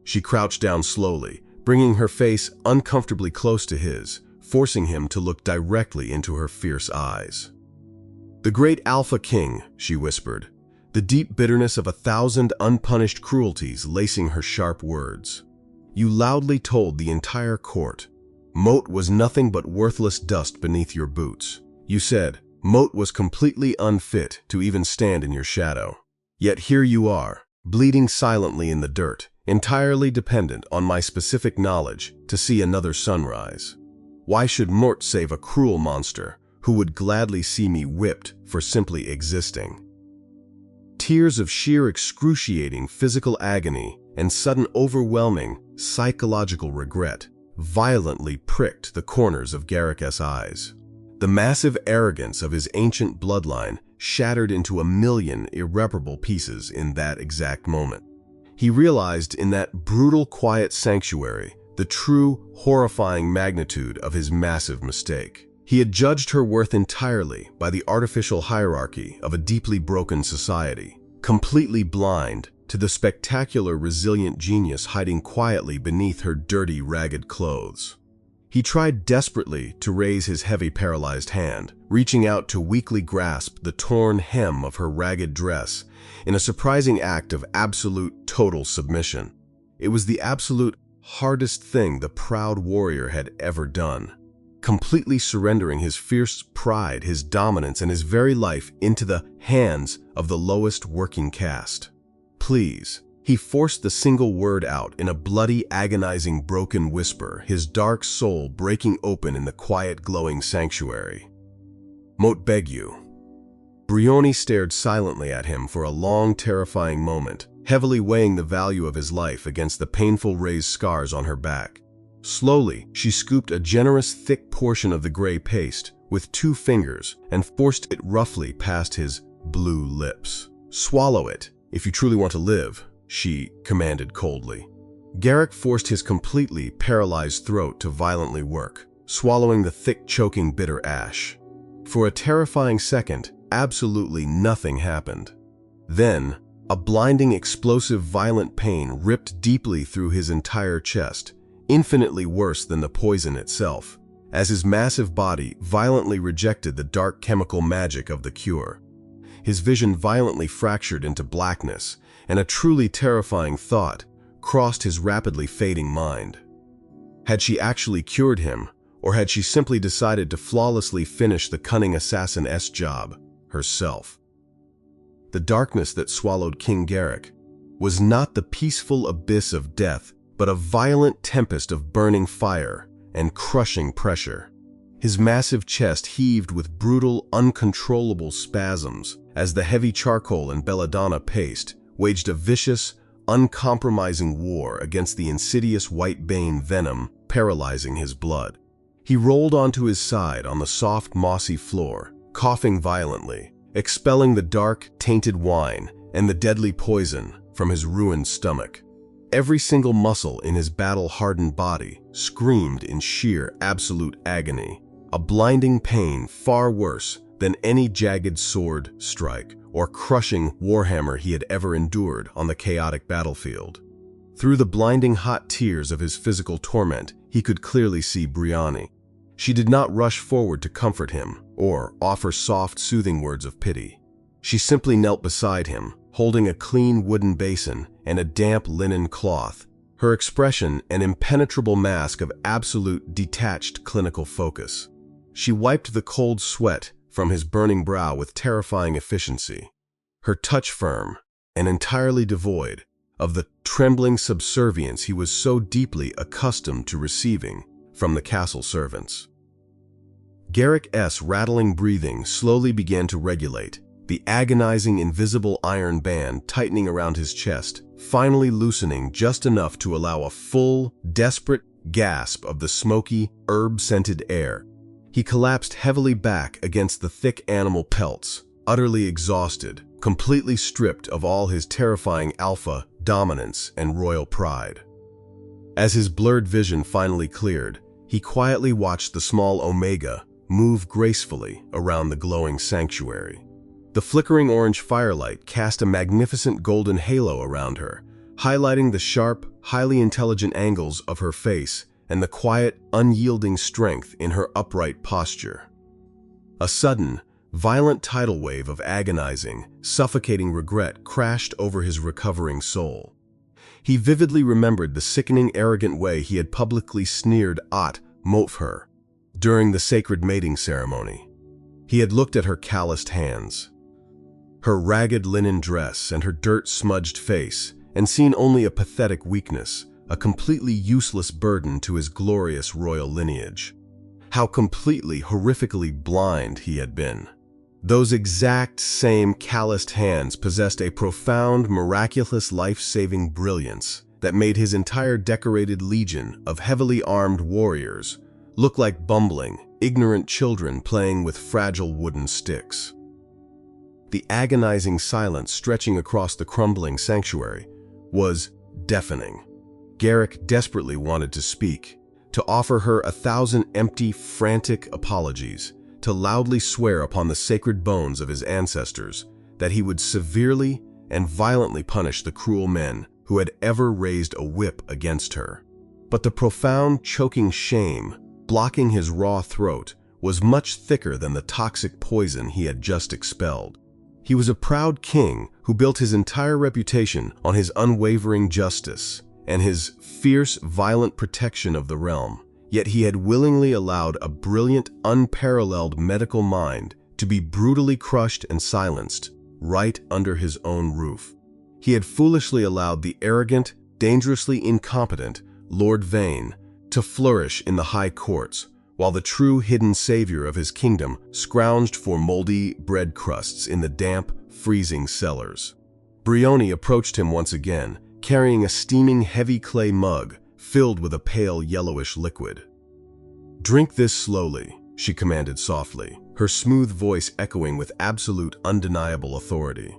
She crouched down slowly, bringing her face uncomfortably close to his, forcing him to look directly into her fierce eyes. "The great Alpha King," she whispered, the deep bitterness of 1,000 unpunished cruelties lacing her sharp words. "You loudly told the entire court, Moat was nothing but worthless dust beneath your boots. You said, Moat was completely unfit to even stand in your shadow. Yet here you are, bleeding silently in the dirt, entirely dependent on my specific knowledge to see another sunrise. Why should Mort save a cruel monster who would gladly see me whipped for simply existing?" Tears of sheer excruciating physical agony and sudden overwhelming psychological regret violently pricked the corners of Garrick's eyes. The massive arrogance of his ancient bloodline shattered into a million irreparable pieces in that exact moment. He realized in that brutal, quiet sanctuary the true, horrifying magnitude of his massive mistake. He had judged her worth entirely by the artificial hierarchy of a deeply broken society, completely blind to the spectacular, resilient genius hiding quietly beneath her dirty, ragged clothes. He tried desperately to raise his heavy, paralyzed hand, reaching out to weakly grasp the torn hem of her ragged dress in a surprising act of absolute, total submission. It was the absolute hardest thing the proud warrior had ever done, completely surrendering his fierce pride, his dominance, and his very life into the hands of the lowest working caste. "Please." He forced the single word out in a bloody, agonizing, broken whisper, his dark soul breaking open in the quiet, glowing sanctuary. "Moat beg you." Briony stared silently at him for a long, terrifying moment, heavily weighing the value of his life against the painful raised scars on her back. Slowly, she scooped a generous, thick portion of the gray paste with 2 fingers and forced it roughly past his blue lips. "Swallow it, if you truly want to live," she commanded coldly. Garrick forced his completely paralyzed throat to violently work, swallowing the thick, choking, bitter ash. For a terrifying second, absolutely nothing happened. Then, a blinding, explosive, violent pain ripped deeply through his entire chest, infinitely worse than the poison itself, as his massive body violently rejected the dark chemical magic of the cure. His vision violently fractured into blackness, and a truly terrifying thought crossed his rapidly fading mind. Had she actually cured him, or had she simply decided to flawlessly finish the cunning assassin's job herself? The darkness that swallowed King Garrick was not the peaceful abyss of death, but a violent tempest of burning fire and crushing pressure. His massive chest heaved with brutal, uncontrollable spasms as the heavy charcoal and belladonna paste waged a vicious, uncompromising war against the insidious white bane venom paralyzing his blood. He rolled onto his side on the soft, mossy floor, coughing violently, expelling the dark, tainted wine and the deadly poison from his ruined stomach. Every single muscle in his battle-hardened body screamed in sheer, absolute agony, a blinding pain far worse than any jagged sword strike or crushing warhammer he had ever endured on the chaotic battlefield. Through the blinding hot tears of his physical torment, he could clearly see Briony. She did not rush forward to comfort him or offer soft, soothing words of pity. She simply knelt beside him, holding a clean wooden basin and a damp linen cloth, her expression an impenetrable mask of absolute, detached clinical focus. She wiped the cold sweat from his burning brow with terrifying efficiency, her touch firm and entirely devoid of the trembling subservience he was so deeply accustomed to receiving from the castle servants. Garrick's rattling breathing slowly began to regulate, the agonizing invisible iron band tightening around his chest, finally loosening just enough to allow a full, desperate gasp of the smoky, herb-scented air. He collapsed heavily back against the thick animal pelts, utterly exhausted, completely stripped of all his terrifying alpha dominance and royal pride. As his blurred vision finally cleared, he quietly watched the small Omega move gracefully around the glowing sanctuary. The flickering orange firelight cast a magnificent golden halo around her, highlighting the sharp, highly intelligent angles of her face and the quiet, unyielding strength in her upright posture. A sudden, violent tidal wave of agonizing, suffocating regret crashed over his recovering soul. He vividly remembered the sickening, arrogant way he had publicly sneered at Mother during the sacred mating ceremony. He had looked at her calloused hands, her ragged linen dress, and her dirt-smudged face, and seen only a pathetic weakness, a completely useless burden to his glorious royal lineage. How completely, horrifically blind he had been. Those exact same calloused hands possessed a profound, miraculous, life-saving brilliance that made his entire decorated legion of heavily armed warriors look like bumbling, ignorant children playing with fragile wooden sticks. The agonizing silence stretching across the crumbling sanctuary was deafening. Garrick desperately wanted to speak, to offer her 1,000 empty, frantic apologies, to loudly swear upon the sacred bones of his ancestors that he would severely and violently punish the cruel men who had ever raised a whip against her. But the profound, choking shame blocking his raw throat was much thicker than the toxic poison he had just expelled. He was a proud king who built his entire reputation on his unwavering justice and his fierce, violent protection of the realm. Yet he had willingly allowed a brilliant, unparalleled medical mind to be brutally crushed and silenced right under his own roof. He had foolishly allowed the arrogant, dangerously incompetent Lord Vane to flourish in the high courts, while the true hidden savior of his kingdom scrounged for moldy bread crusts in the damp, freezing cellars. Briony approached him once again, carrying a steaming heavy clay mug filled with a pale yellowish liquid. "Drink this slowly," she commanded softly, her smooth voice echoing with absolute, undeniable authority.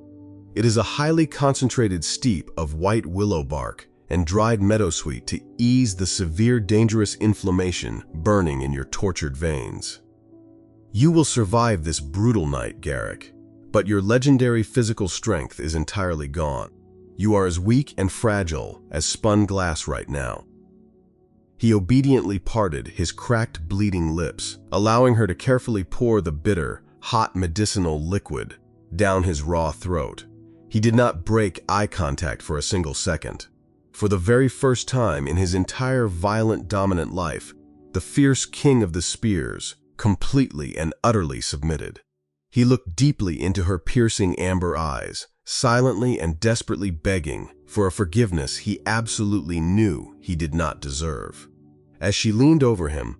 "It is a highly concentrated steep of white willow bark and dried meadowsweet to ease the severe, dangerous inflammation burning in your tortured veins. You will survive this brutal night, Garrick, but your legendary physical strength is entirely gone. You are as weak and fragile as spun glass right now." He obediently parted his cracked, bleeding lips, allowing her to carefully pour the bitter, hot medicinal liquid down his raw throat. He did not break eye contact for a single second. For the very first time in his entire violent, dominant life, the fierce king of the spears completely and utterly submitted. He looked deeply into her piercing amber eyes, silently and desperately begging for a forgiveness he absolutely knew he did not deserve. As she leaned over him,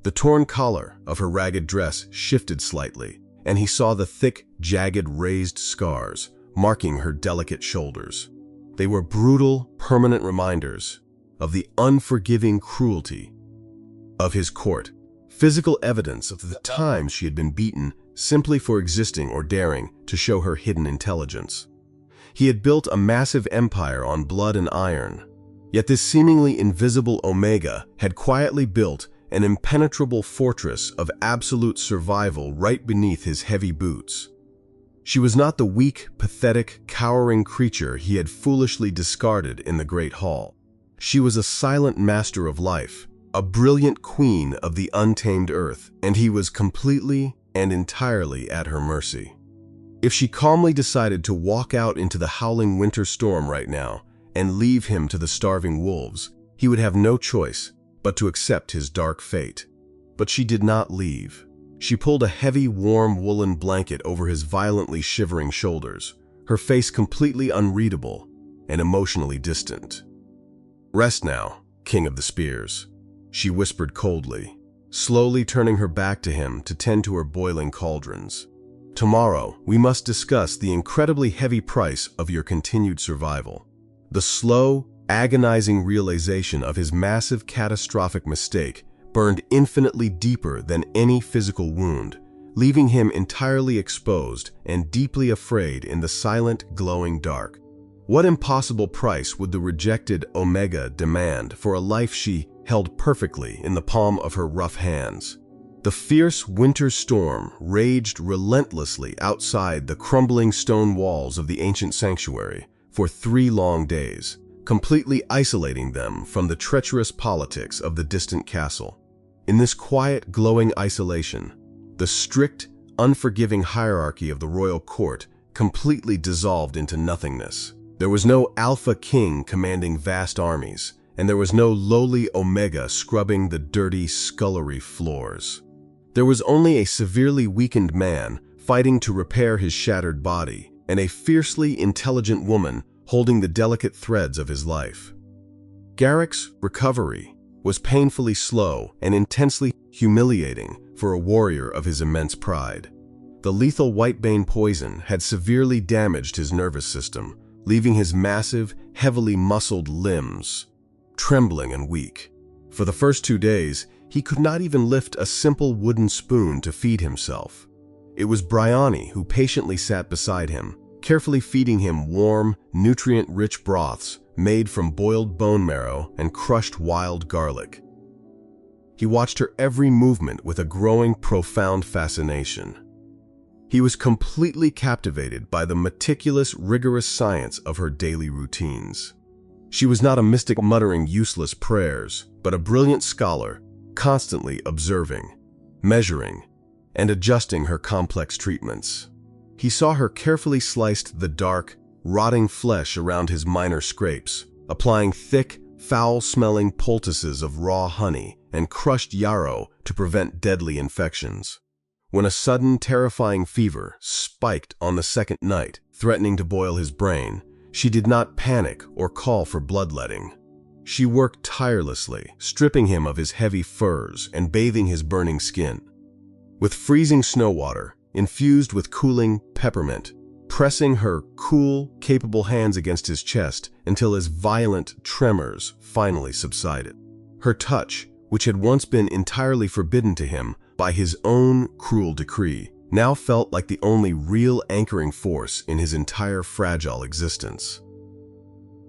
the torn collar of her ragged dress shifted slightly, and he saw the thick, jagged, raised scars marking her delicate shoulders. They were brutal, permanent reminders of the unforgiving cruelty of his court, physical evidence of the times she had been beaten simply for existing or daring to show her hidden intelligence. He had built a massive empire on blood and iron, yet this seemingly invisible Omega had quietly built an impenetrable fortress of absolute survival right beneath his heavy boots. She was not the weak, pathetic, cowering creature he had foolishly discarded in the Great Hall. She was a silent master of life, a brilliant queen of the untamed earth, and he was completely and entirely at her mercy. If she calmly decided to walk out into the howling winter storm right now and leave him to the starving wolves, he would have no choice but to accept his dark fate. But she did not leave. She pulled a heavy, warm woolen blanket over his violently shivering shoulders, her face completely unreadable, and emotionally distant. "Rest now, King of the Spears," she whispered coldly, slowly turning her back to him to tend to her boiling cauldrons. "Tomorrow, we must discuss the incredibly heavy price of your continued survival." The slow, agonizing realization of his massive, catastrophic mistake burned infinitely deeper than any physical wound, leaving him entirely exposed and deeply afraid in the silent, glowing dark. What impossible price would the rejected Omega demand for a life she held perfectly in the palm of her rough hands? The fierce winter storm raged relentlessly outside the crumbling stone walls of the ancient sanctuary for 3 long days, completely isolating them from the treacherous politics of the distant castle. In this quiet, glowing isolation, the strict, unforgiving hierarchy of the royal court completely dissolved into nothingness. There was no Alpha King commanding vast armies, and there was no lowly Omega scrubbing the dirty, scullery floors. There was only a severely weakened man fighting to repair his shattered body, and a fiercely intelligent woman holding the delicate threads of his life. Garrick's recovery was painfully slow and intensely humiliating for a warrior of his immense pride. The lethal whitebane poison had severely damaged his nervous system, leaving his massive, heavily muscled limbs trembling and weak. For the first 2 days, he could not even lift a simple wooden spoon to feed himself. It was Briony who patiently sat beside him, carefully feeding him warm, nutrient-rich broths made from boiled bone marrow and crushed wild garlic. He watched her every movement with a growing, profound fascination. He was completely captivated by the meticulous, rigorous science of her daily routines. She was not a mystic muttering useless prayers, but a brilliant scholar, constantly observing, measuring, and adjusting her complex treatments. He saw her carefully sliced the dark, rotting flesh around his minor scrapes, applying thick, foul-smelling poultices of raw honey and crushed yarrow to prevent deadly infections. When a sudden, terrifying fever spiked on the second night, threatening to boil his brain, she did not panic or call for bloodletting. She worked tirelessly, stripping him of his heavy furs and bathing his burning skin. With freezing snow water, infused with cooling peppermint, pressing her cool, capable hands against his chest until his violent tremors finally subsided. Her touch, which had once been entirely forbidden to him by his own cruel decree, now felt like the only real anchoring force in his entire fragile existence.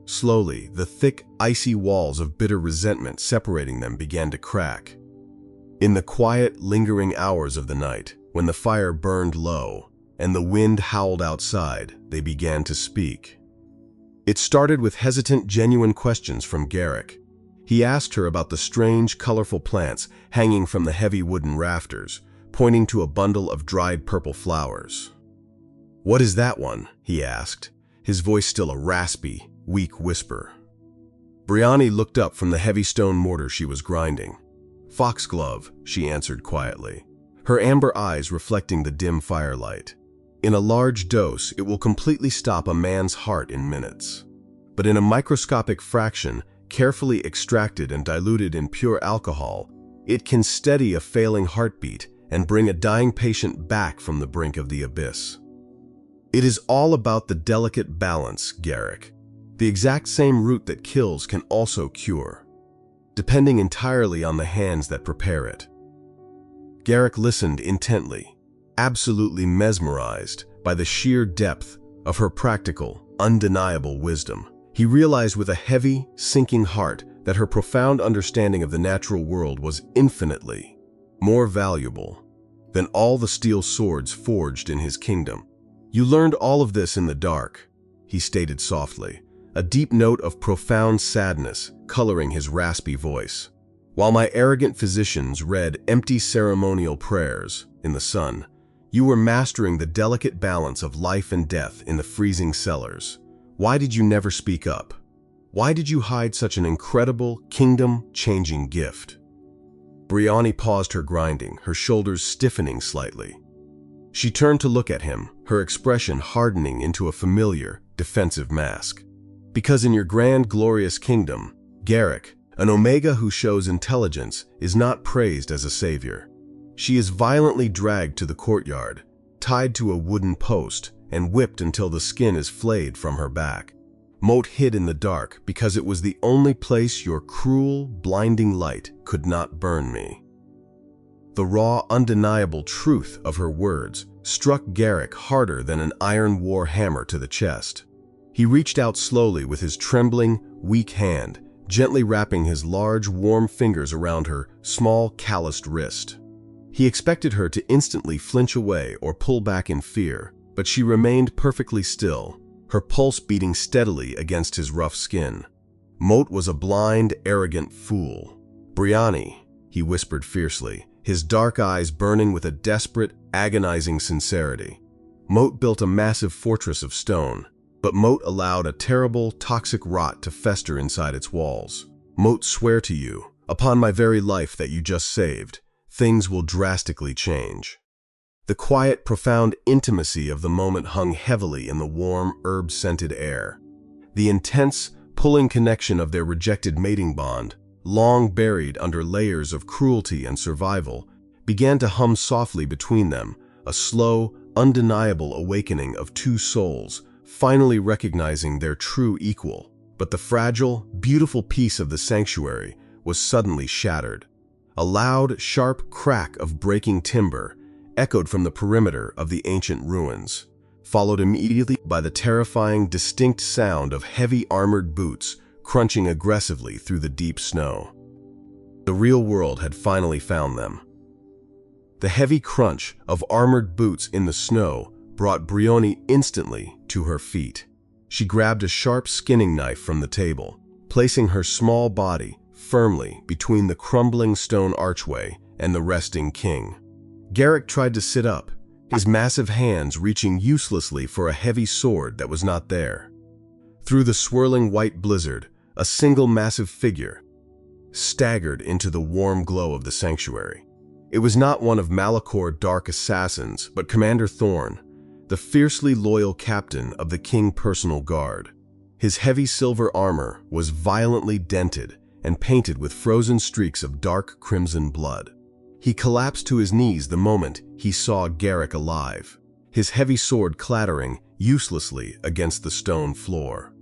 Slowly, the thick, icy walls of bitter resentment separating them began to crack. In the quiet, lingering hours of the night, when the fire burned low and the wind howled outside, they began to speak. It started with hesitant, genuine questions from Garrick. He asked her about the strange, colorful plants hanging from the heavy wooden rafters, pointing to a bundle of dried purple flowers. "What is that one?" he asked, his voice still a raspy, weak whisper. Briony looked up from the heavy stone mortar she was grinding. "Foxglove," she answered quietly, her amber eyes reflecting the dim firelight. "In a large dose, it will completely stop a man's heart in minutes. But in a microscopic fraction, carefully extracted and diluted in pure alcohol, it can steady a failing heartbeat and bring a dying patient back from the brink of the abyss." It is all about the delicate balance, Garrick. The exact same root that kills can also cure, depending entirely on the hands that prepare it. Garrick listened intently, absolutely mesmerized by the sheer depth of her practical, undeniable wisdom. He realized with a heavy, sinking heart that her profound understanding of the natural world was infinitely more valuable than all the steel swords forged in his kingdom. "You learned all of this in the dark," he stated softly, a deep note of profound sadness coloring his raspy voice. "While my arrogant physicians read empty ceremonial prayers in the sun, you were mastering the delicate balance of life and death in the freezing cellars. Why did you never speak up? Why did you hide such an incredible, kingdom-changing gift?" Briony paused her grinding, her shoulders stiffening slightly. She turned to look at him, her expression hardening into a familiar, defensive mask. Because in your grand, glorious kingdom, Garrick, an Omega who shows intelligence, is not praised as a savior. She is violently dragged to the courtyard, tied to a wooden post, and whipped until the skin is flayed from her back. Moat hid in the dark because it was the only place your cruel, blinding light could not burn me. The raw, undeniable truth of her words struck Garrick harder than an iron war hammer to the chest. He reached out slowly with his trembling, weak hand, gently wrapping his large, warm fingers around her small, calloused wrist. He expected her to instantly flinch away or pull back in fear, but she remained perfectly still, her pulse beating steadily against his rough skin. Moat was a blind, arrogant fool. "Briony," he whispered fiercely, his dark eyes burning with a desperate, agonizing sincerity. Moat built a massive fortress of stone, but Moat allowed a terrible, toxic rot to fester inside its walls. "Moat, swear to you, upon my very life that you just saved, things will drastically change." The quiet, profound intimacy of the moment hung heavily in the warm, herb-scented air. The intense, pulling connection of their rejected mating bond, long buried under layers of cruelty and survival, began to hum softly between them, a slow, undeniable awakening of two souls, finally recognizing their true equal. But the fragile, beautiful peace of the sanctuary was suddenly shattered. A loud, sharp crack of breaking timber echoed from the perimeter of the ancient ruins, followed immediately by the terrifying, distinct sound of heavy armored boots crunching aggressively through the deep snow. The real world had finally found them. The heavy crunch of armored boots in the snow brought Briony instantly to her feet. She grabbed a sharp skinning knife from the table, placing her small body firmly between the crumbling stone archway and the resting king. Garrick tried to sit up, his massive hands reaching uselessly for a heavy sword that was not there. Through the swirling white blizzard, a single massive figure staggered into the warm glow of the sanctuary. It was not one of Malachor's dark assassins, but Commander Thorn, the fiercely loyal captain of the King Personal Guard. His heavy silver armor was violently dented and painted with frozen streaks of dark crimson blood. He collapsed to his knees the moment he saw Garrick alive, his heavy sword clattering uselessly against the stone floor.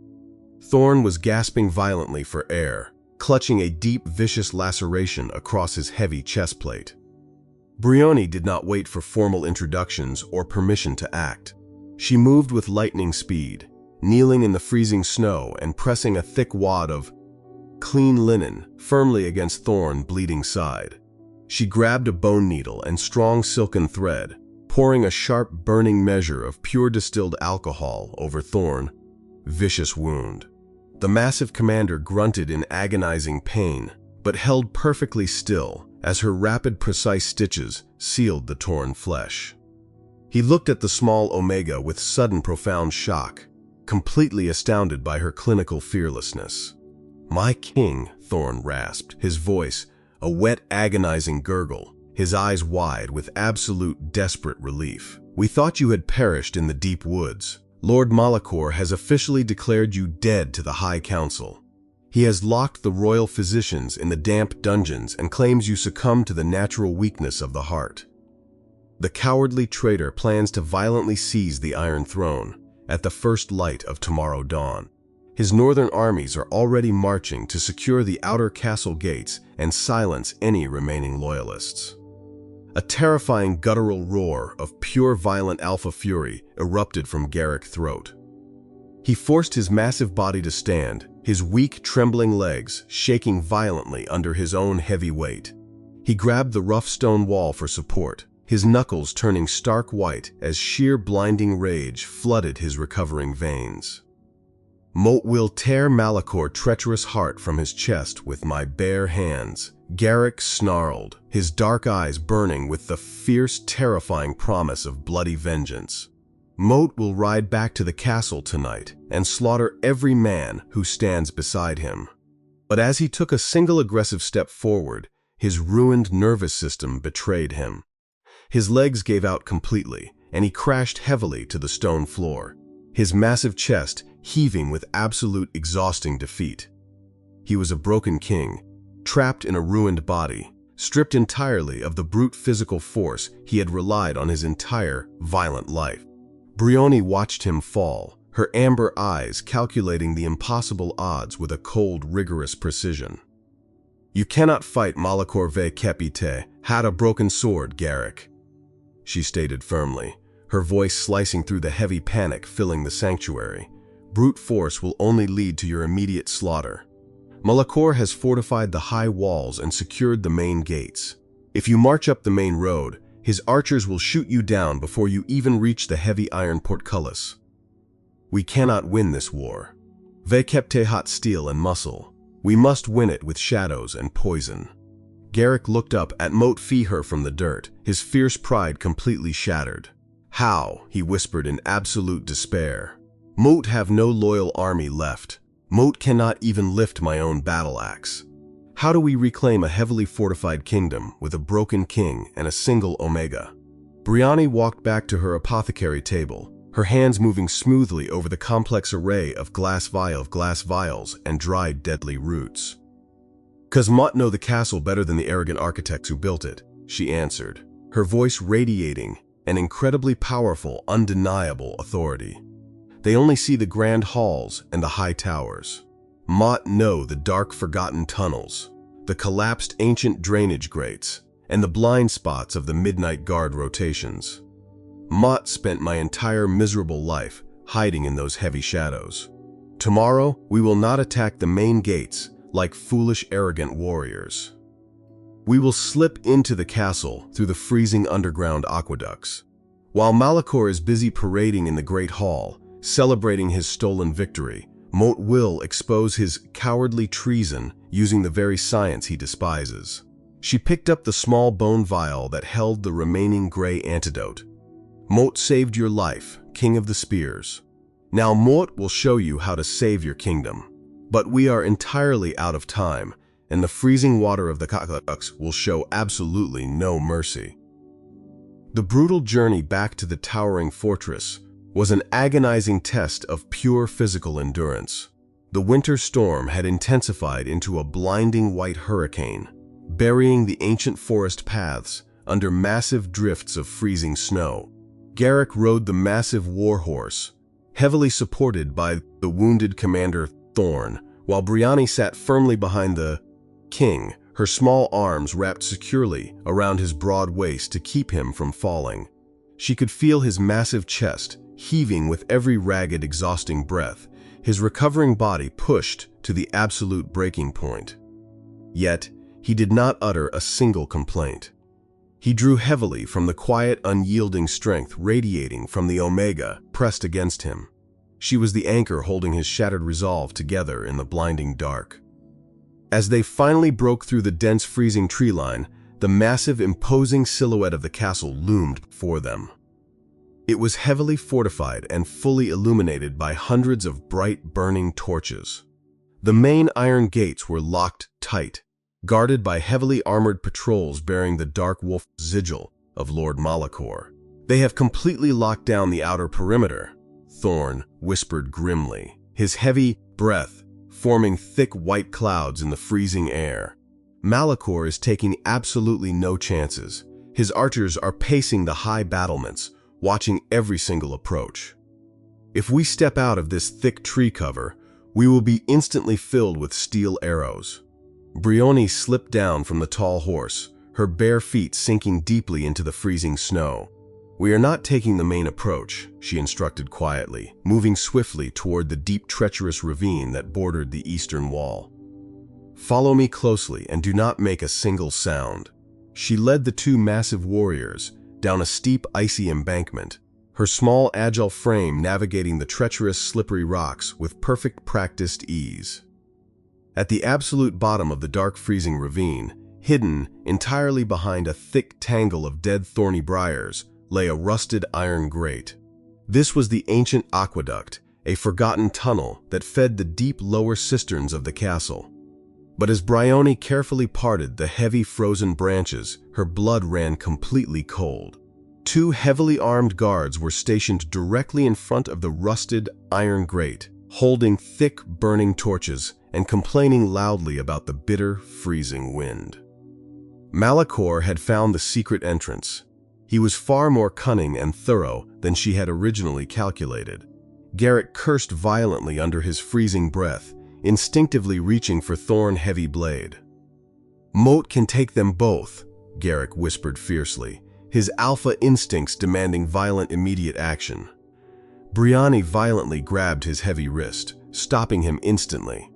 Thorn was gasping violently for air, clutching a deep, vicious laceration across his heavy chest plate. Briony did not wait for formal introductions or permission to act. She moved with lightning speed, kneeling in the freezing snow and pressing a thick wad of clean linen firmly against Thorn's bleeding side. She grabbed a bone needle and strong silken thread, pouring a sharp, burning measure of pure distilled alcohol over Thorn's vicious wound. The massive commander grunted in agonizing pain, but held perfectly still as her rapid, precise stitches sealed the torn flesh. He looked at the small Omega with sudden, profound shock, completely astounded by her clinical fearlessness. "My king," Thorn rasped, his voice a wet, agonizing gurgle, his eyes wide with absolute, desperate relief. "We thought you had perished in the deep woods. Lord Malachor has officially declared you dead to the High Council. He has locked the royal physicians in the damp dungeons and claims you succumb to the natural weakness of the heart. The cowardly traitor plans to violently seize the Iron Throne at the first light of tomorrow dawn. His northern armies are already marching to secure the outer castle gates and silence any remaining loyalists." A terrifying guttural roar of pure violent alpha fury erupted from Garrick's throat. He forced his massive body to stand, his weak, trembling legs shaking violently under his own heavy weight. He grabbed the rough stone wall for support, his knuckles turning stark white as sheer blinding rage flooded his recovering veins. "Moat will tear Malachor's treacherous heart from his chest with my bare hands," Garrick snarled, his dark eyes burning with the fierce, terrifying promise of bloody vengeance. "Moat will ride back to the castle tonight and slaughter every man who stands beside him." But as he took a single aggressive step forward, his ruined nervous system betrayed him. His legs gave out completely, and he crashed heavily to the stone floor, his massive chest heaving with absolute exhausting defeat. He was a broken king, trapped in a ruined body, stripped entirely of the brute physical force he had relied on his entire violent life. Briony watched him fall, her amber eyes calculating the impossible odds with a cold, rigorous precision. "You cannot fight Malakor ve Kepite, had a broken sword, Garrick," she stated firmly, her voice slicing through the heavy panic filling the sanctuary. "Brute force will only lead to your immediate slaughter. Malakor has fortified the high walls and secured the main gates. If you march up the main road, his archers will shoot you down before you even reach the heavy iron portcullis. We cannot win this war. Ve kepte hot steel and muscle. We must win it with shadows and poison." Garrick looked up at Moat Feeher from the dirt, his fierce pride completely shattered. "How?" he whispered in absolute despair. "Moat have no loyal army left. Moat cannot even lift my own battle axe. How do we reclaim a heavily fortified kingdom with a broken king and a single Omega?" Briony walked back to her apothecary table, her hands moving smoothly over the complex array of glass vials and dried deadly roots. "'Cause Mott know the castle better than the arrogant architects who built it," she answered, her voice radiating an incredibly powerful, undeniable authority. "They only see the grand halls and the high towers. Mott know the dark, forgotten tunnels, the collapsed ancient drainage grates, and the blind spots of the midnight guard rotations. Mott spent my entire miserable life hiding in those heavy shadows. Tomorrow, we will not attack the main gates like foolish, arrogant warriors. We will slip into the castle through the freezing underground aqueducts. While Malakor is busy parading in the Great Hall, celebrating his stolen victory, Moat will expose his cowardly treason using the very science he despises." She picked up the small bone vial that held the remaining gray antidote. "Moat saved your life, King of the Spears. Now Moat will show you how to save your kingdom. But we are entirely out of time, and the freezing water of the aqueducts will show absolutely no mercy." The brutal journey back to the towering fortress was an agonizing test of pure physical endurance. The winter storm had intensified into a blinding white hurricane, burying the ancient forest paths under massive drifts of freezing snow. Garrick rode the massive warhorse, heavily supported by the wounded commander Thorn, while Briony sat firmly behind the king, her small arms wrapped securely around his broad waist to keep him from falling. She could feel his massive chest heaving with every ragged, exhausting breath, his recovering body pushed to the absolute breaking point. Yet, he did not utter a single complaint. He drew heavily from the quiet, unyielding strength radiating from the Omega pressed against him. She was the anchor holding his shattered resolve together in the blinding dark. As they finally broke through the dense freezing tree line, the massive, imposing silhouette of the castle loomed before them. It was heavily fortified and fully illuminated by hundreds of bright, burning torches. The main iron gates were locked tight, guarded by heavily armored patrols bearing the dark wolf sigil of Lord Malakor. "They have completely locked down the outer perimeter," Thorn whispered grimly, his heavy breath forming thick white clouds in the freezing air. "Malakor is taking absolutely no chances. His archers are pacing the high battlements, watching every single approach. If we step out of this thick tree cover, we will be instantly filled with steel arrows." Briony slipped down from the tall horse, her bare feet sinking deeply into the freezing snow. "We are not taking the main approach," she instructed quietly, moving swiftly toward the deep, treacherous ravine that bordered the eastern wall. "Follow me closely and do not make a single sound." She led the two massive warriors down a steep, icy embankment, her small, agile frame navigating the treacherous, slippery rocks with perfect, practiced ease. At the absolute bottom of the dark, freezing ravine, hidden entirely behind a thick tangle of dead, thorny briars, lay a rusted iron grate. This was the ancient aqueduct, a forgotten tunnel that fed the deep lower cisterns of the castle. But as Briony carefully parted the heavy frozen branches, her blood ran completely cold. Two heavily armed guards were stationed directly in front of the rusted iron grate, holding thick, burning torches and complaining loudly about the bitter, freezing wind. Malachor had found the secret entrance. He was far more cunning and thorough than she had originally calculated. Garrick cursed violently under his freezing breath, instinctively reaching for thorn-heavy blade. "Moat can take them both," Garrick whispered fiercely, his alpha instincts demanding violent, immediate action. Briony violently grabbed his heavy wrist, stopping him instantly.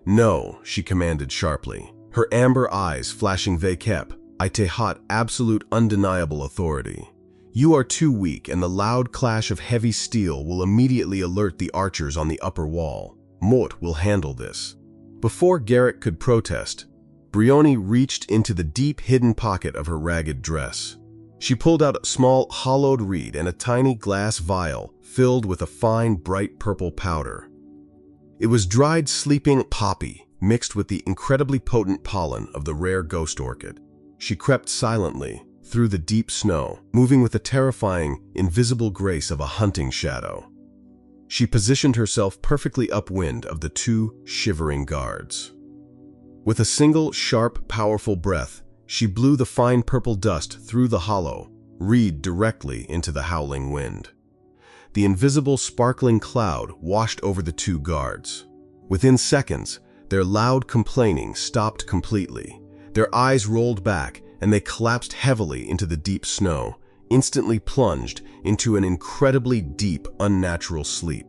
"No," she commanded sharply, her amber eyes flashing vacep, I tehat, absolute undeniable authority. "You are too weak, and the loud clash of heavy steel will immediately alert the archers on the upper wall. Moat will handle this." Before Garrick could protest, Briony reached into the deep hidden pocket of her ragged dress. She pulled out a small hollowed reed and a tiny glass vial filled with a fine bright purple powder. It was dried sleeping poppy mixed with the incredibly potent pollen of the rare ghost orchid. She crept silently through the deep snow, moving with the terrifying, invisible grace of a hunting shadow. She positioned herself perfectly upwind of the two shivering guards. With a single, sharp, powerful breath, she blew the fine purple dust through the hollow reed directly into the howling wind. The invisible, sparkling cloud washed over the two guards. Within seconds, their loud complaining stopped completely. Their eyes rolled back, and they collapsed heavily into the deep snow, instantly plunged into an incredibly deep, unnatural sleep.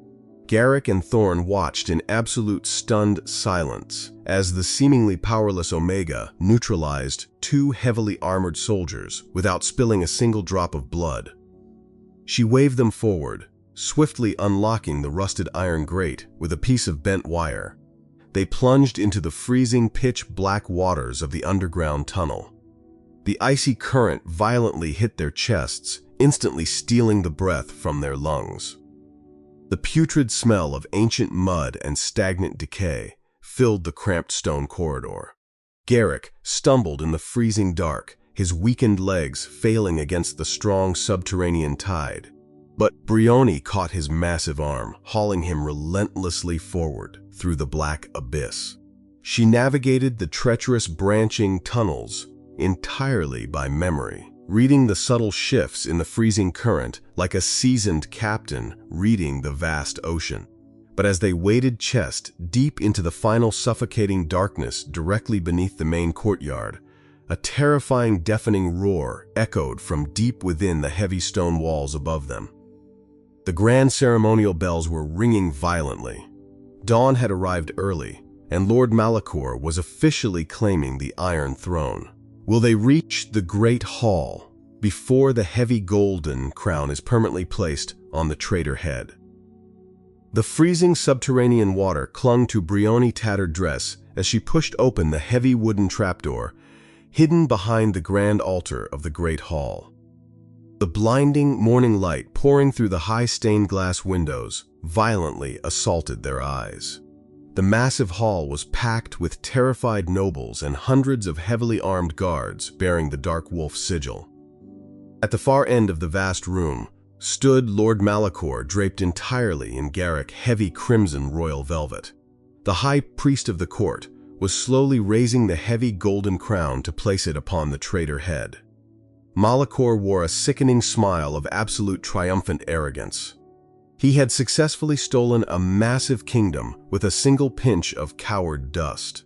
Garrick and Thorn watched in absolute stunned silence as the seemingly powerless Omega neutralized two heavily armored soldiers without spilling a single drop of blood. She waved them forward, swiftly unlocking the rusted iron grate with a piece of bent wire. They plunged into the freezing pitch-black waters of the underground tunnel. The icy current violently hit their chests, instantly stealing the breath from their lungs. The putrid smell of ancient mud and stagnant decay filled the cramped stone corridor. Garrick stumbled in the freezing dark, his weakened legs failing against the strong subterranean tide. But Briony caught his massive arm, hauling him relentlessly forward through the black abyss. She navigated the treacherous branching tunnels entirely by memory, reading the subtle shifts in the freezing current like a seasoned captain reading the vast ocean. But as they waded chest deep into the final suffocating darkness directly beneath the main courtyard, a terrifying, deafening roar echoed from deep within the heavy stone walls above them. The grand ceremonial bells were ringing violently. Dawn had arrived early, and Lord Malachor was officially claiming the Iron Throne. Will they reach the Great Hall before the heavy golden crown is permanently placed on the traitor head? The freezing subterranean water clung to Briony's tattered dress as she pushed open the heavy wooden trapdoor, hidden behind the grand altar of the Great Hall. The blinding morning light pouring through the high stained glass windows violently assaulted their eyes. The massive hall was packed with terrified nobles and hundreds of heavily armed guards bearing the Dark Wolf sigil. At the far end of the vast room stood Lord Malachor, draped entirely in Garrick heavy crimson royal velvet. The high priest of the court was slowly raising the heavy golden crown to place it upon the traitor head. Malachor wore a sickening smile of absolute triumphant arrogance. He had successfully stolen a massive kingdom with a single pinch of coward dust.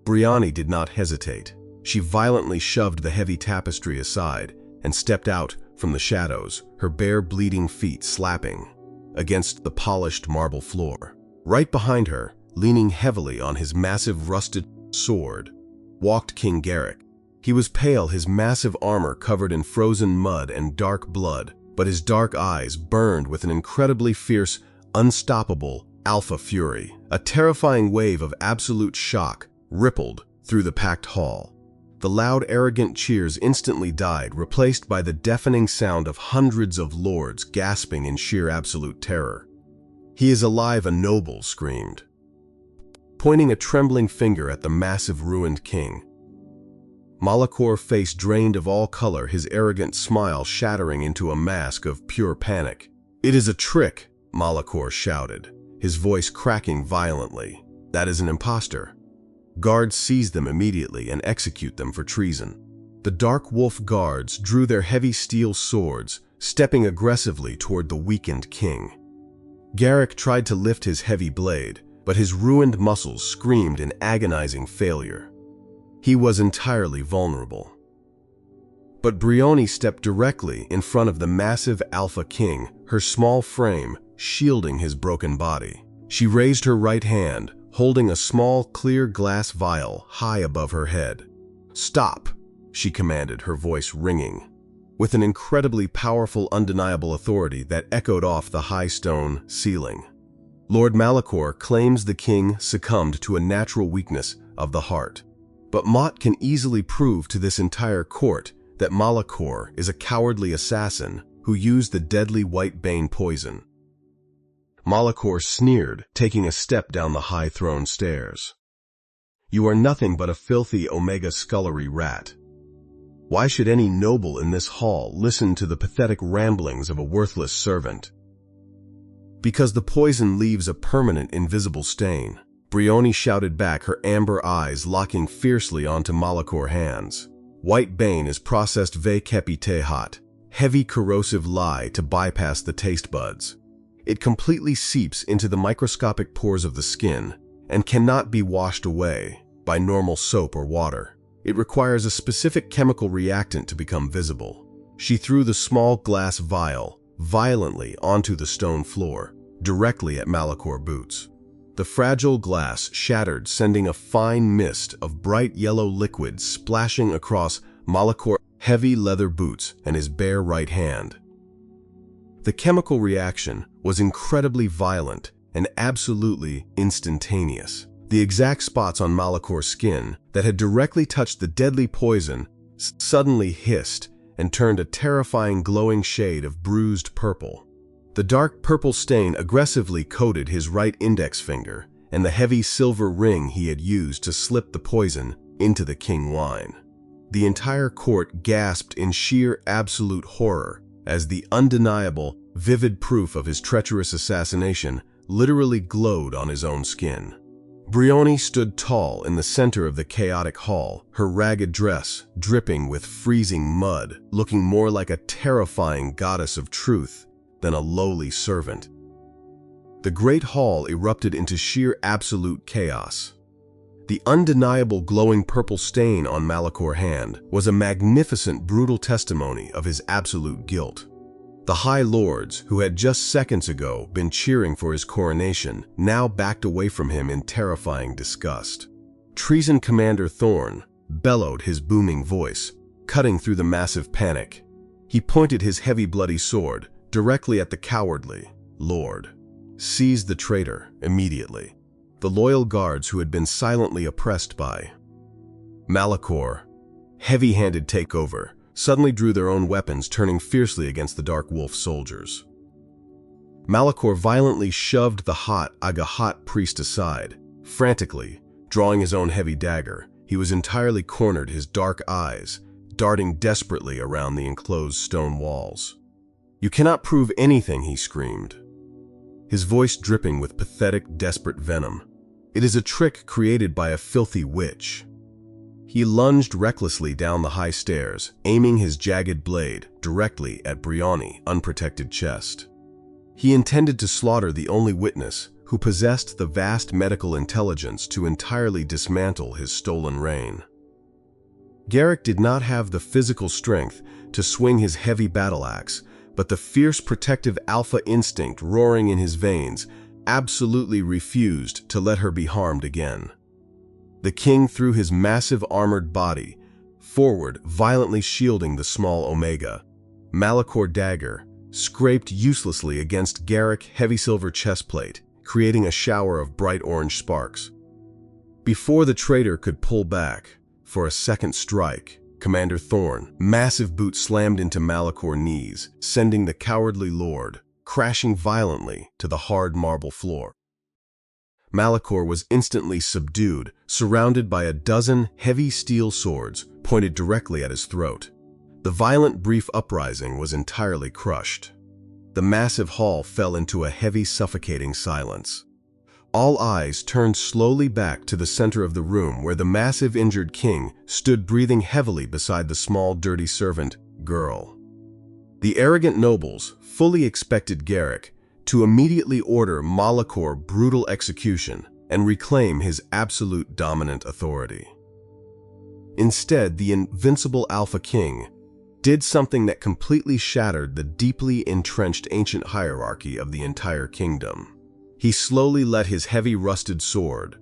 Briony did not hesitate. She violently shoved the heavy tapestry aside and stepped out from the shadows, her bare bleeding feet slapping against the polished marble floor. Right behind her, leaning heavily on his massive rusted sword, walked King Garrick. He was pale, his massive armor covered in frozen mud and dark blood, but his dark eyes burned with an incredibly fierce, unstoppable alpha fury. A terrifying wave of absolute shock rippled through the packed hall. The loud, arrogant cheers instantly died, replaced by the deafening sound of hundreds of lords gasping in sheer absolute terror. "He is alive," a noble screamed, pointing a trembling finger at the massive ruined king. Malakor's face drained of all color, his arrogant smile shattering into a mask of pure panic. "It is a trick," Malachor shouted, his voice cracking violently. "That is an impostor." Guards seize them immediately and execute them for treason. The Dark Wolf guards drew their heavy steel swords, stepping aggressively toward the weakened king. Garrick tried to lift his heavy blade, but his ruined muscles screamed in agonizing failure. He was entirely vulnerable. But Briony stepped directly in front of the massive Alpha King, her small frame shielding his broken body. She raised her right hand, holding a small clear glass vial high above her head. "Stop," she commanded, her voice ringing, with an incredibly powerful, undeniable authority that echoed off the high stone ceiling. Lord Malachor claims the king succumbed to a natural weakness of the heart. But Mott can easily prove to this entire court that Malachor is a cowardly assassin who used the deadly white bane poison. Malachor sneered, taking a step down the high throne stairs. "You are nothing but a filthy Omega scullery rat. Why should any noble in this hall listen to the pathetic ramblings of a worthless servant?" "Because the poison leaves a permanent invisible stain," Briony shouted back, her amber eyes locking fiercely onto Malachor's hands. "White bane is processed ve capite hot, heavy corrosive lye to bypass the taste buds. It completely seeps into the microscopic pores of the skin and cannot be washed away by normal soap or water. It requires a specific chemical reactant to become visible." She threw the small glass vial violently onto the stone floor, directly at Malachor's boots. The fragile glass shattered, sending a fine mist of bright yellow liquid splashing across Malachor's heavy leather boots and his bare right hand. The chemical reaction was incredibly violent and absolutely instantaneous. The exact spots on Malachor's skin that had directly touched the deadly poison suddenly hissed and turned a terrifying glowing shade of bruised purple. The dark purple stain aggressively coated his right index finger and the heavy silver ring he had used to slip the poison into the king wine. The entire court gasped in sheer absolute horror as the undeniable, vivid proof of his treacherous assassination literally glowed on his own skin. Briony stood tall in the center of the chaotic hall, her ragged dress dripping with freezing mud, looking more like a terrifying goddess of truth than a lowly servant. The great hall erupted into sheer absolute chaos. The undeniable glowing purple stain on Malachor's hand was a magnificent, brutal testimony of his absolute guilt. The High Lords, who had just seconds ago been cheering for his coronation, now backed away from him in terrifying disgust. Treason Commander Thorne bellowed, his booming voice cutting through the massive panic. He pointed his heavy bloody sword directly at the cowardly lord. "Seize the traitor immediately." The loyal guards who had been silently oppressed by Malachor, heavy-handed takeover, suddenly drew their own weapons, turning fiercely against the Dark Wolf soldiers. Malachor violently shoved the hot Agahat priest aside, frantically drawing his own heavy dagger. He was entirely cornered, his dark eyes darting desperately around the enclosed stone walls. "You cannot prove anything," he screamed, his voice dripping with pathetic, desperate venom. "It is a trick created by a filthy witch." He lunged recklessly down the high stairs, aiming his jagged blade directly at Briony's unprotected chest. He intended to slaughter the only witness who possessed the vast medical intelligence to entirely dismantle his stolen reign. Garrick did not have the physical strength to swing his heavy battle axe, but the fierce protective alpha instinct roaring in his veins absolutely refused to let her be harmed again. The king threw his massive armored body forward, violently shielding the small Omega. Malachor's dagger scraped uselessly against Garrick's heavy silver chestplate, creating a shower of bright orange sparks. Before the traitor could pull back for a second strike, Commander Thorne, massive boot slammed into Malachor's knees, sending the cowardly lord crashing violently to the hard marble floor. Malachor was instantly subdued, surrounded by a dozen heavy steel swords pointed directly at his throat. The violent, brief uprising was entirely crushed. The massive hall fell into a heavy, suffocating silence. All eyes turned slowly back to the center of the room where the massive injured king stood breathing heavily beside the small dirty servant girl. The arrogant nobles fully expected Garrick to immediately order Malachor's brutal execution and reclaim his absolute dominant authority. Instead, the invincible Alpha King did something that completely shattered the deeply entrenched ancient hierarchy of the entire kingdom. He slowly let his heavy rusted sword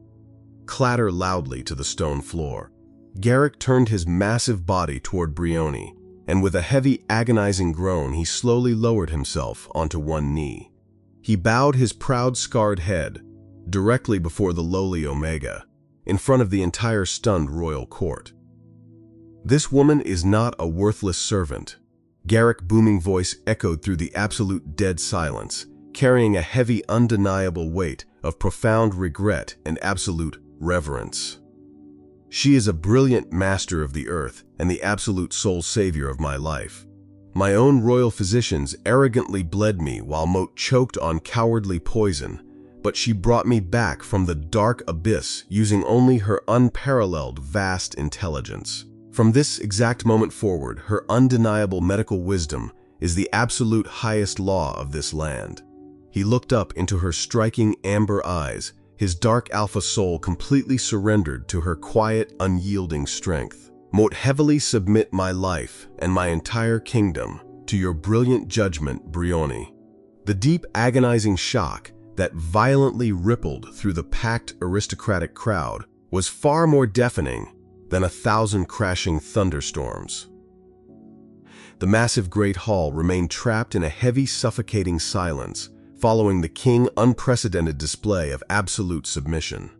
clatter loudly to the stone floor. Garrick turned his massive body toward Briony, and with a heavy, agonizing groan, he slowly lowered himself onto one knee. He bowed his proud, scarred head directly before the lowly Omega, in front of the entire stunned royal court. "This woman is not a worthless servant," Garrick's booming voice echoed through the absolute dead silence, carrying a heavy, undeniable weight of profound regret and absolute reverence. "She is a brilliant master of the earth and the absolute sole savior of my life. My own royal physicians arrogantly bled me while Moat choked on cowardly poison, but she brought me back from the dark abyss using only her unparalleled vast intelligence. From this exact moment forward, her undeniable medical wisdom is the absolute highest law of this land." He looked up into her striking amber eyes, his dark alpha soul completely surrendered to her quiet, unyielding strength. "Moat heavily submit my life and my entire kingdom to your brilliant judgment, Briony." The deep, agonizing shock that violently rippled through the packed aristocratic crowd was far more deafening than 1,000 crashing thunderstorms. The massive great hall remained trapped in a heavy, suffocating silence, following the king's unprecedented display of absolute submission.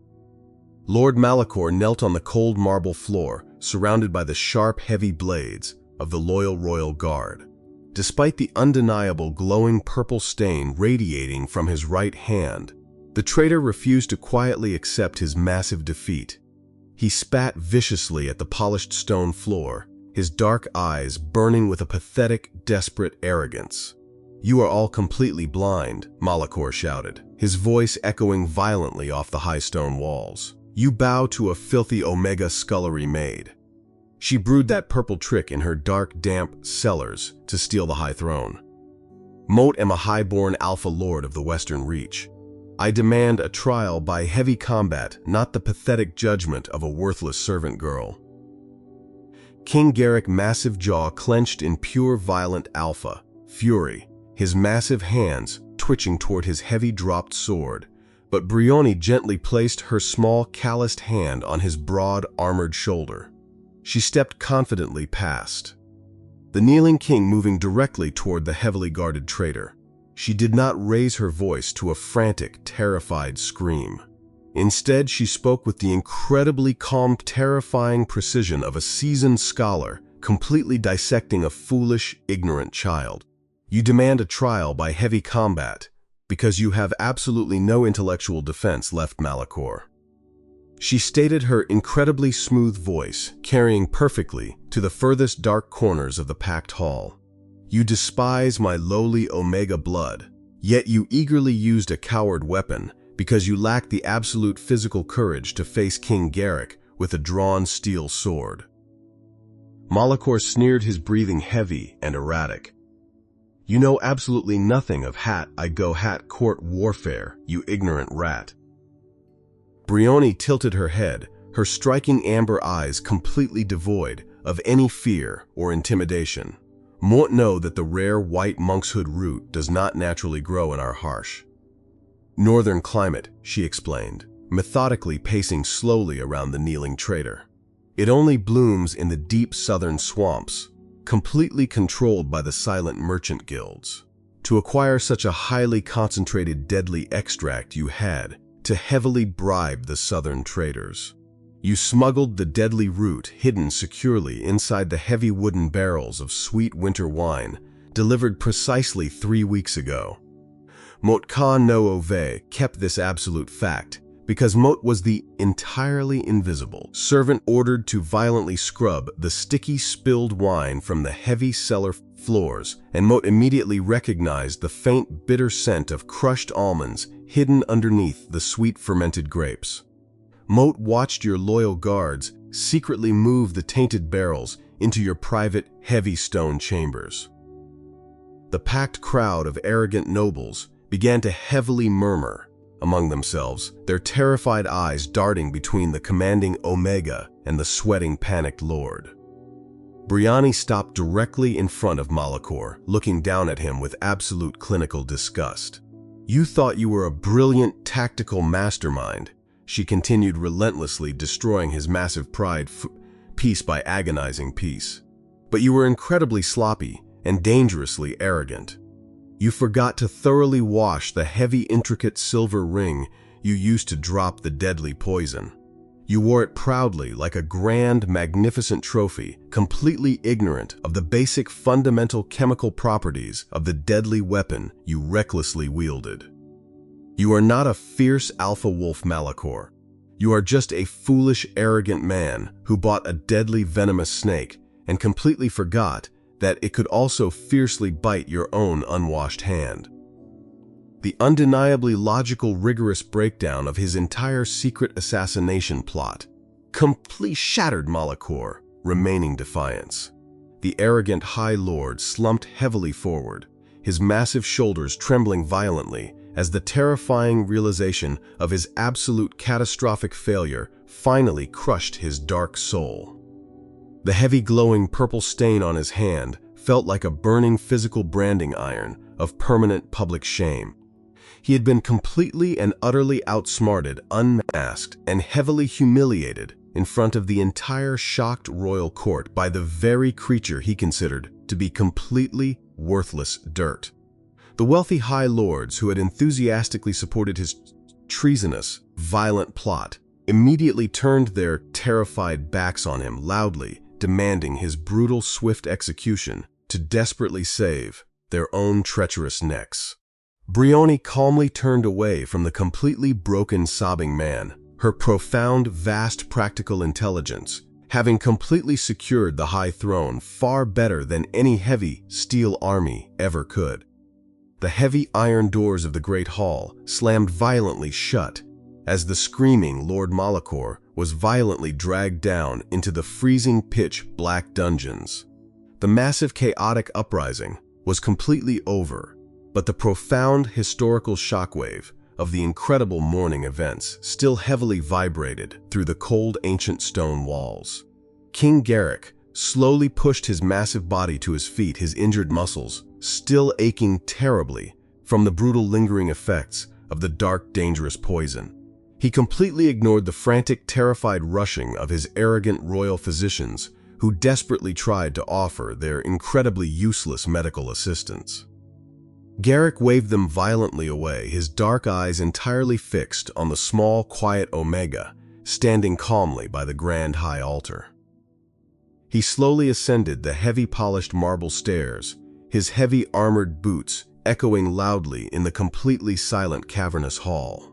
Lord Malachor knelt on the cold marble floor, surrounded by the sharp, heavy blades of the loyal royal guard. Despite the undeniable glowing purple stain radiating from his right hand, the traitor refused to quietly accept his massive defeat. He spat viciously at the polished stone floor, his dark eyes burning with a pathetic, desperate arrogance. "You are all completely blind," Malachor shouted, his voice echoing violently off the high stone walls. "You bow to a filthy Omega scullery maid. She brewed that purple trick in her dark, damp cellars to steal the high throne. Moat am a high-born Alpha Lord of the Western Reach. I demand a trial by heavy combat, not the pathetic judgment of a worthless servant girl." King Garrick's massive jaw clenched in pure violent alpha fury, his massive hands twitching toward his heavy dropped sword, but Briony gently placed her small calloused hand on his broad armored shoulder. She stepped confidently past, the kneeling king moving directly toward the heavily guarded traitor. She did not raise her voice to a frantic, terrified scream. Instead, she spoke with the incredibly calm, terrifying precision of a seasoned scholar completely dissecting a foolish, ignorant child. "You demand a trial by heavy combat because you have absolutely no intellectual defense left, Malachor." She stated, her incredibly smooth voice carrying perfectly to the furthest dark corners of the packed hall. "You despise my lowly Omega blood, yet you eagerly used a coward weapon because you lacked the absolute physical courage to face King Garrick with a drawn steel sword." Malachor sneered, his breathing heavy and erratic. "You know absolutely nothing of hat court warfare, you ignorant rat." Briony tilted her head, her striking amber eyes completely devoid of any fear or intimidation. "Moat know that the rare white monkshood root does not naturally grow in our harsh northern climate," she explained, methodically pacing slowly around the kneeling traitor. "It only blooms in the deep southern swamps, completely controlled by the silent merchant guilds. To acquire such a highly concentrated deadly extract, you had to heavily bribe the southern traders. You smuggled the deadly root hidden securely inside the heavy wooden barrels of sweet winter wine delivered precisely 3 weeks ago. Moat Khan no Ove kept this absolute fact because Moat was the entirely invisible servant ordered to violently scrub the sticky spilled wine from the heavy cellar floors, and Moat immediately recognized the faint bitter scent of crushed almonds hidden underneath the sweet fermented grapes. Moat watched your loyal guards secretly move the tainted barrels into your private, heavy stone chambers. The packed crowd of arrogant nobles began to heavily murmur among themselves, their terrified eyes darting between the commanding Omega and the sweating, panicked lord. Briony stopped directly in front of Malachor, looking down at him with absolute clinical disgust. "You thought you were a brilliant tactical mastermind," she continued, relentlessly destroying his massive pride piece by agonizing piece. "But you were incredibly sloppy and dangerously arrogant. You forgot to thoroughly wash the heavy, intricate silver ring you used to drop the deadly poison. You wore it proudly like a grand, magnificent trophy, completely ignorant of the basic fundamental chemical properties of the deadly weapon you recklessly wielded. You are not a fierce alpha wolf, Malachor. You are just a foolish, arrogant man who bought a deadly, venomous snake and completely forgot that it could also fiercely bite your own unwashed hand." The undeniably logical, rigorous breakdown of his entire secret assassination plot completely shattered Malachor, remaining defiance. The arrogant High Lord slumped heavily forward, his massive shoulders trembling violently as the terrifying realization of his absolute catastrophic failure finally crushed his dark soul. The heavy, glowing purple stain on his hand felt like a burning physical branding iron of permanent public shame. He had been completely and utterly outsmarted, unmasked, and heavily humiliated in front of the entire shocked royal court by the very creature he considered to be completely worthless dirt. The wealthy high lords who had enthusiastically supported his treasonous, violent plot immediately turned their terrified backs on him, loudly demanding his brutal, swift execution to desperately save their own treacherous necks. Briony calmly turned away from the completely broken, sobbing man, her profound, vast practical intelligence having completely secured the high throne far better than any heavy steel army ever could. The heavy iron doors of the great hall slammed violently shut as the screaming Lord Malachor was violently dragged down into the freezing pitch-black dungeons. The massive chaotic uprising was completely over, but the profound historical shockwave of the incredible morning events still heavily vibrated through the cold ancient stone walls. King Garrick slowly pushed his massive body to his feet, his injured muscles still aching terribly from the brutal lingering effects of the dark, dangerous poison. He completely ignored the frantic, terrified rushing of his arrogant royal physicians who desperately tried to offer their incredibly useless medical assistance. Garrick waved them violently away, his dark eyes entirely fixed on the small, quiet Omega standing calmly by the grand high altar. He slowly ascended the heavy polished marble stairs, his heavy armored boots echoing loudly in the completely silent cavernous hall.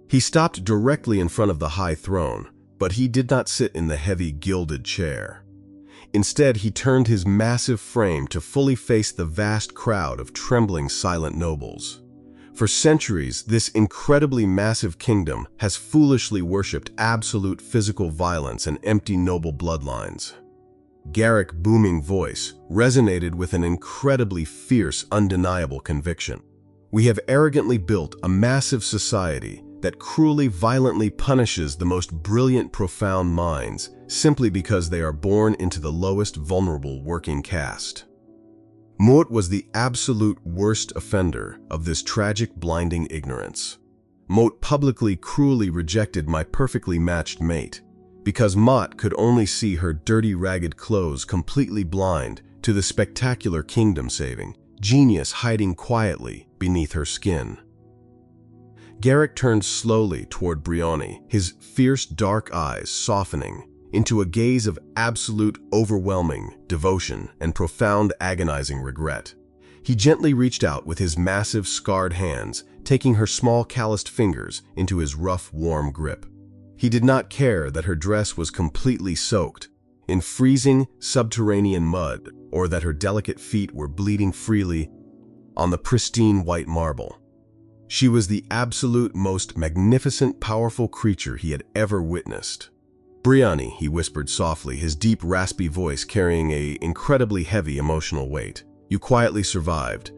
He stopped directly in front of the high throne, but he did not sit in the heavy gilded chair. Instead, he turned his massive frame to fully face the vast crowd of trembling silent nobles. For centuries, this incredibly massive kingdom has foolishly worshipped absolute physical violence and empty noble bloodlines. Garrick's booming voice resonated with an incredibly fierce, undeniable conviction. We have arrogantly built a massive society that cruelly, violently punishes the most brilliant, profound minds simply because they are born into the lowest vulnerable working caste. Moat was the absolute worst offender of this tragic, blinding ignorance. Moat publicly, cruelly rejected my perfectly matched mate because Mott could only see her dirty, ragged clothes, completely blind to the spectacular kingdom-saving genius hiding quietly beneath her skin. Garrick turned slowly toward Briony, his fierce dark eyes softening into a gaze of absolute, overwhelming devotion and profound, agonizing regret. He gently reached out with his massive, scarred hands, taking her small, calloused fingers into his rough, warm grip. He did not care that her dress was completely soaked in freezing, subterranean mud, or that her delicate feet were bleeding freely on the pristine white marble. She was the absolute most magnificent, powerful creature he had ever witnessed. "Briony," he whispered softly, his deep, raspy voice carrying an incredibly heavy emotional weight. "You quietly survived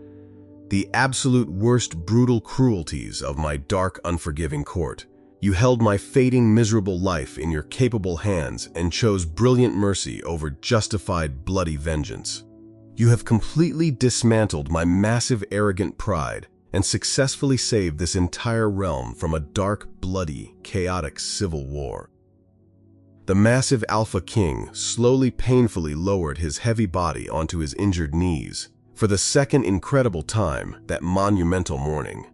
the absolute worst brutal cruelties of my dark, unforgiving court. You held my fading, miserable life in your capable hands and chose brilliant mercy over justified, bloody vengeance. You have completely dismantled my massive, arrogant pride and successfully saved this entire realm from a dark, bloody, chaotic civil war." The massive Alpha King slowly, painfully lowered his heavy body onto his injured knees for the second incredible time that monumental morning.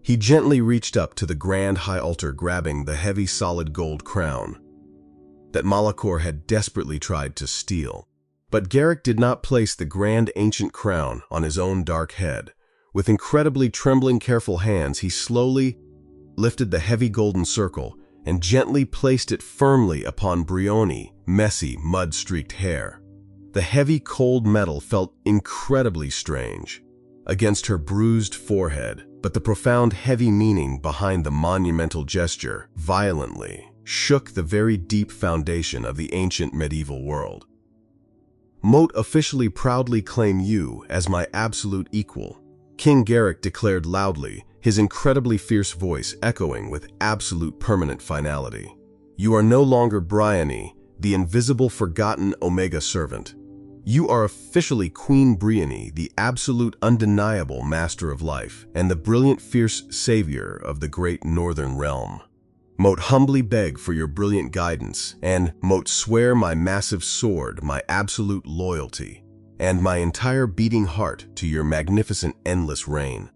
He gently reached up to the grand high altar, grabbing the heavy, solid gold crown that Malachor had desperately tried to steal. But Garrick did not place the grand ancient crown on his own dark head. With incredibly trembling, careful hands, he slowly lifted the heavy golden circle and gently placed it firmly upon Briony's messy, mud-streaked hair. The heavy, cold metal felt incredibly strange against her bruised forehead, but the profound, heavy meaning behind the monumental gesture violently shook the very deep foundation of the ancient medieval world. "Moat officially proudly claim you as my absolute equal," King Garrick declared loudly, his incredibly fierce voice echoing with absolute permanent finality. "You are no longer Briony, the invisible, forgotten Omega servant. You are officially Queen Briony, the absolute, undeniable master of life, and the brilliant, fierce savior of the great northern realm. Moat humbly beg for your brilliant guidance, and moat swear my massive sword, my absolute loyalty, and my entire beating heart to your magnificent, endless reign."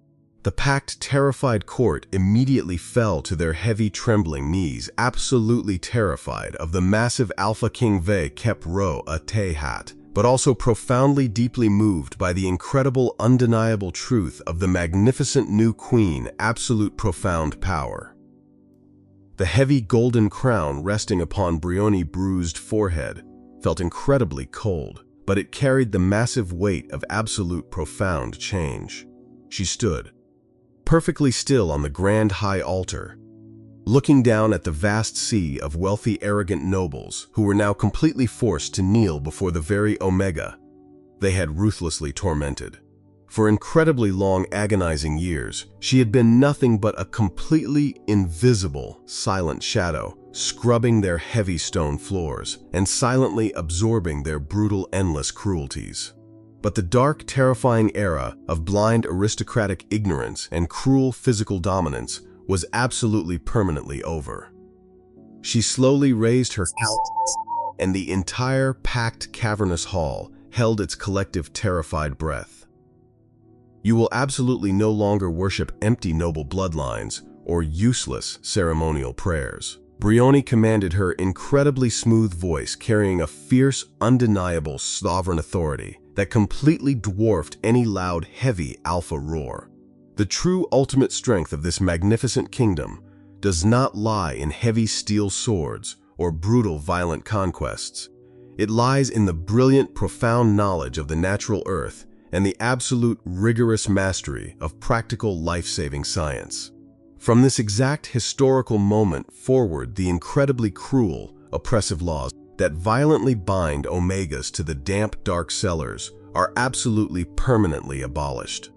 The packed, terrified court immediately fell to their heavy, trembling knees, absolutely terrified of the massive Alpha King Ve Kep Ro A Te Hat, but also profoundly, deeply moved by the incredible, undeniable truth of the magnificent new queen, absolute profound power. The heavy golden crown resting upon Briony's bruised forehead felt incredibly cold, but it carried the massive weight of absolute profound change. She stood perfectly still on the grand high altar, looking down at the vast sea of wealthy, arrogant nobles who were now completely forced to kneel before the very Omega they had ruthlessly tormented. For incredibly long, agonizing years, she had been nothing but a completely invisible, silent shadow, scrubbing their heavy stone floors and silently absorbing their brutal, endless cruelties. But the dark, terrifying era of blind aristocratic ignorance and cruel physical dominance was absolutely permanently over. She slowly raised her countenance, and the entire packed, cavernous hall held its collective, terrified breath. "You will absolutely no longer worship empty noble bloodlines or useless ceremonial prayers," Briony commanded, her incredibly smooth voice carrying a fierce, undeniable sovereign authority that completely dwarfed any loud, heavy alpha roar. "The true ultimate strength of this magnificent kingdom does not lie in heavy steel swords or brutal, violent conquests. It lies in the brilliant, profound knowledge of the natural earth and the absolute, rigorous mastery of practical, life-saving science. From this exact historical moment forward, the incredibly cruel, oppressive laws that violently bind Omegas to the damp, dark cellars are absolutely permanently abolished.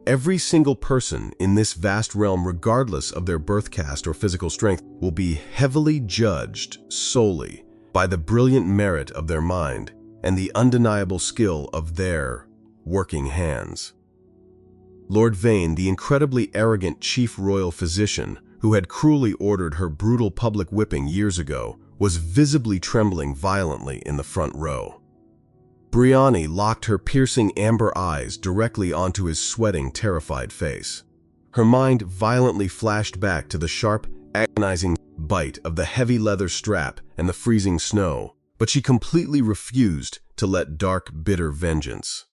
Every single person in this vast realm, regardless of their birth caste or physical strength, will be heavily judged solely by the brilliant merit of their mind and the undeniable skill of their working hands." Lord Vane, the incredibly arrogant chief royal physician who had cruelly ordered her brutal public whipping years ago, was visibly trembling violently in the front row. Briony locked her piercing amber eyes directly onto his sweating, terrified face. Her mind violently flashed back to the sharp, agonizing bite of the heavy leather strap and the freezing snow, but she completely refused to let dark, bitter vengeance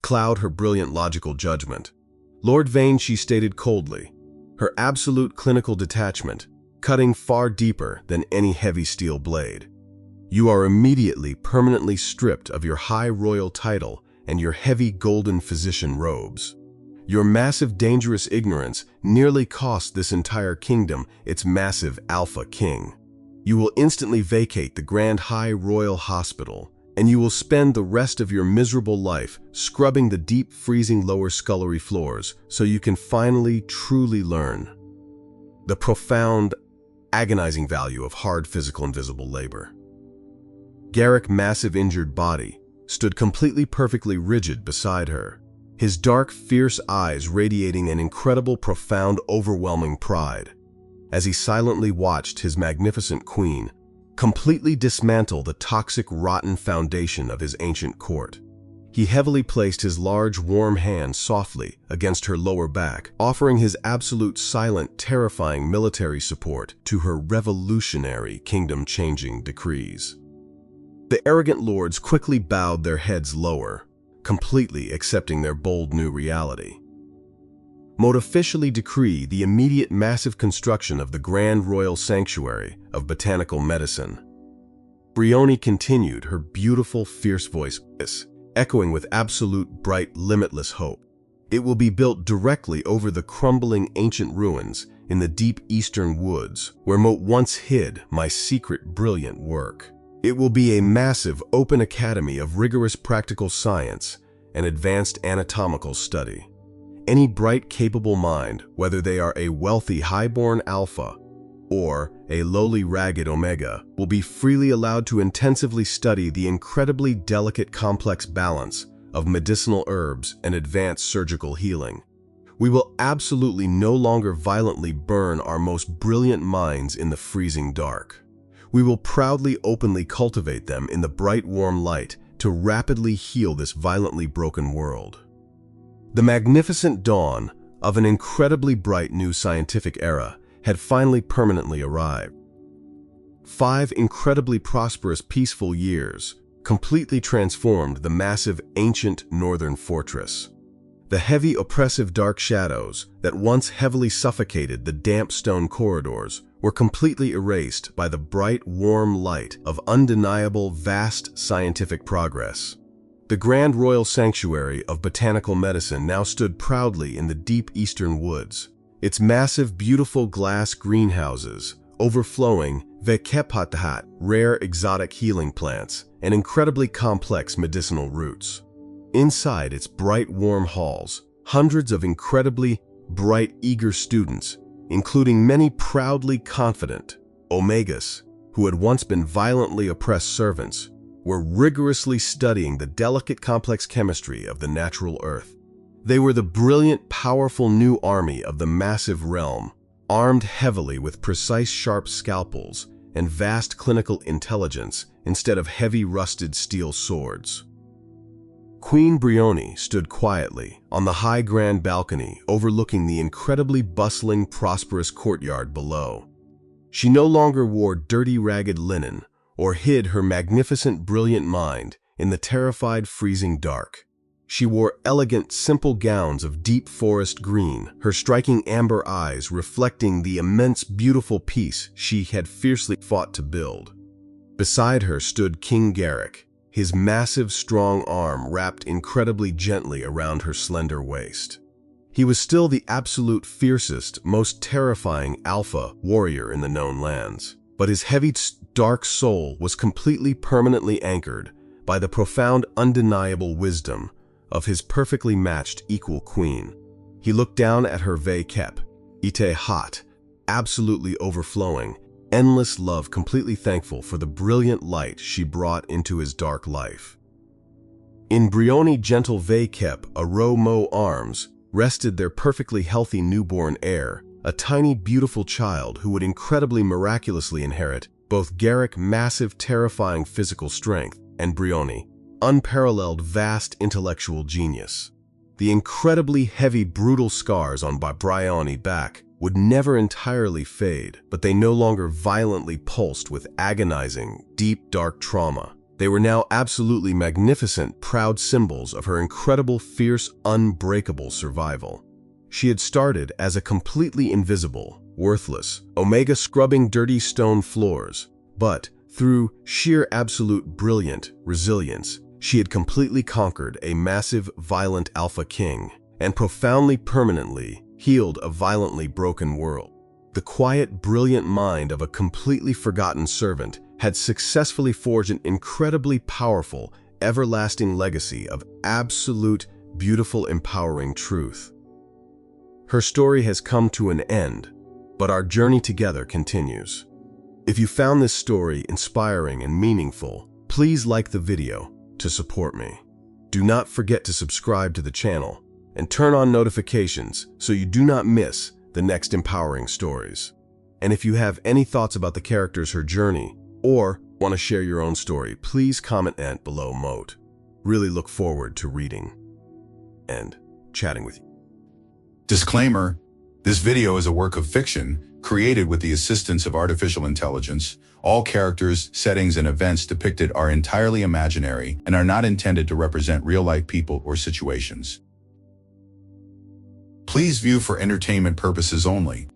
cloud her brilliant logical judgment. "Lord Vane," she stated coldly, her absolute clinical detachment cutting far deeper than any heavy steel blade, "you are immediately permanently stripped of your high royal title and your heavy golden physician robes. Your massive dangerous ignorance nearly cost this entire kingdom its massive Alpha King. You will instantly vacate the Grand High Royal Hospital, and you will spend the rest of your miserable life scrubbing the deep freezing lower scullery floors so you can finally truly learn the profound, agonizing value of hard physical invisible labor. Garrick's massive injured body stood completely perfectly rigid beside her, his dark, fierce eyes radiating an incredible, profound, overwhelming pride, as he silently watched his magnificent queen completely dismantle the toxic, rotten foundation of his ancient court. He heavily placed his large, warm hand softly against her lower back, offering his absolute, silent, terrifying military support to her revolutionary, kingdom-changing decrees. The arrogant lords quickly bowed their heads lower, completely accepting their bold new reality. Mote officially decree the immediate massive construction of the Grand Royal Sanctuary of Botanical Medicine. Briony continued, her beautiful, fierce voice echoing with absolute, bright, limitless hope. It will be built directly over the crumbling ancient ruins in the deep eastern woods where Mote once hid my secret, brilliant work. It will be a massive, open academy of rigorous practical science and advanced anatomical study. Any bright, capable mind, whether they are a wealthy, high-born alpha or a lowly, ragged omega, will be freely allowed to intensively study the incredibly delicate, complex balance of medicinal herbs and advanced surgical healing. We will absolutely no longer violently burn our most brilliant minds in the freezing dark. We will proudly, openly cultivate them in the bright, warm light to rapidly heal this violently broken world. The magnificent dawn of an incredibly bright new scientific era had finally permanently arrived. 5 incredibly prosperous, peaceful years completely transformed the massive, ancient northern fortress. The heavy, oppressive dark shadows that once heavily suffocated the damp stone corridors were completely erased by the bright, warm light of undeniable, vast scientific progress. The Grand Royal Sanctuary of Botanical Medicine now stood proudly in the deep eastern woods, its massive, beautiful glass greenhouses overflowing vekepatahat, rare exotic healing plants, and incredibly complex medicinal roots. Inside its bright, warm halls, hundreds of incredibly bright, eager students, including many proudly confident omegas who had once been violently oppressed servants, were rigorously studying the delicate, complex chemistry of the natural earth. They were the brilliant, powerful new army of the massive realm, armed heavily with precise, sharp scalpels and vast clinical intelligence instead of heavy, rusted steel swords. Queen Briony stood quietly on the high grand balcony overlooking the incredibly bustling, prosperous courtyard below. She no longer wore dirty, ragged linen or hid her magnificent, brilliant mind in the terrified, freezing dark. She wore elegant, simple gowns of deep forest green, her striking amber eyes reflecting the immense, beautiful peace she had fiercely fought to build. Beside her stood King Garrick, his massive, strong arm wrapped incredibly gently around her slender waist. He was still the absolute fiercest, most terrifying alpha warrior in the known lands, but his heavy, dark soul was completely permanently anchored by the profound, undeniable wisdom of his perfectly matched equal queen. He looked down at her vekep, ite hot, absolutely overflowing, endless love, completely thankful for the brilliant light she brought into his dark life. In Briony gentle vekep aromo arms rested their perfectly healthy newborn heir, a tiny beautiful child who would incredibly miraculously inherit both Garrick's massive terrifying physical strength and Briony unparalleled vast intellectual genius. The incredibly heavy brutal scars on Briony's back would never entirely fade, but they no longer violently pulsed with agonizing, deep, dark trauma. They were now absolutely magnificent, proud symbols of her incredible, fierce, unbreakable survival. She had started as a completely invisible, worthless, omega scrubbing dirty stone floors, but through sheer absolute brilliant resilience, she had completely conquered a massive, violent Alpha King and profoundly permanently healed a violently broken world. The quiet, brilliant mind of a completely forgotten servant had successfully forged an incredibly powerful, everlasting legacy of absolute, beautiful, empowering truth. Her story has come to an end, but our journey together continues. If you found this story inspiring and meaningful, please like the video to support me. Do not forget to subscribe to the channel and turn on notifications so you do not miss the next empowering stories. And if you have any thoughts about the characters, her journey, or want to share your own story, please comment below. Moat. Really look forward to reading and chatting with you. Disclaimer: this video is a work of fiction created with the assistance of artificial intelligence. All characters, settings, and events depicted are entirely imaginary and are not intended to represent real-life people or situations. Please view for entertainment purposes only.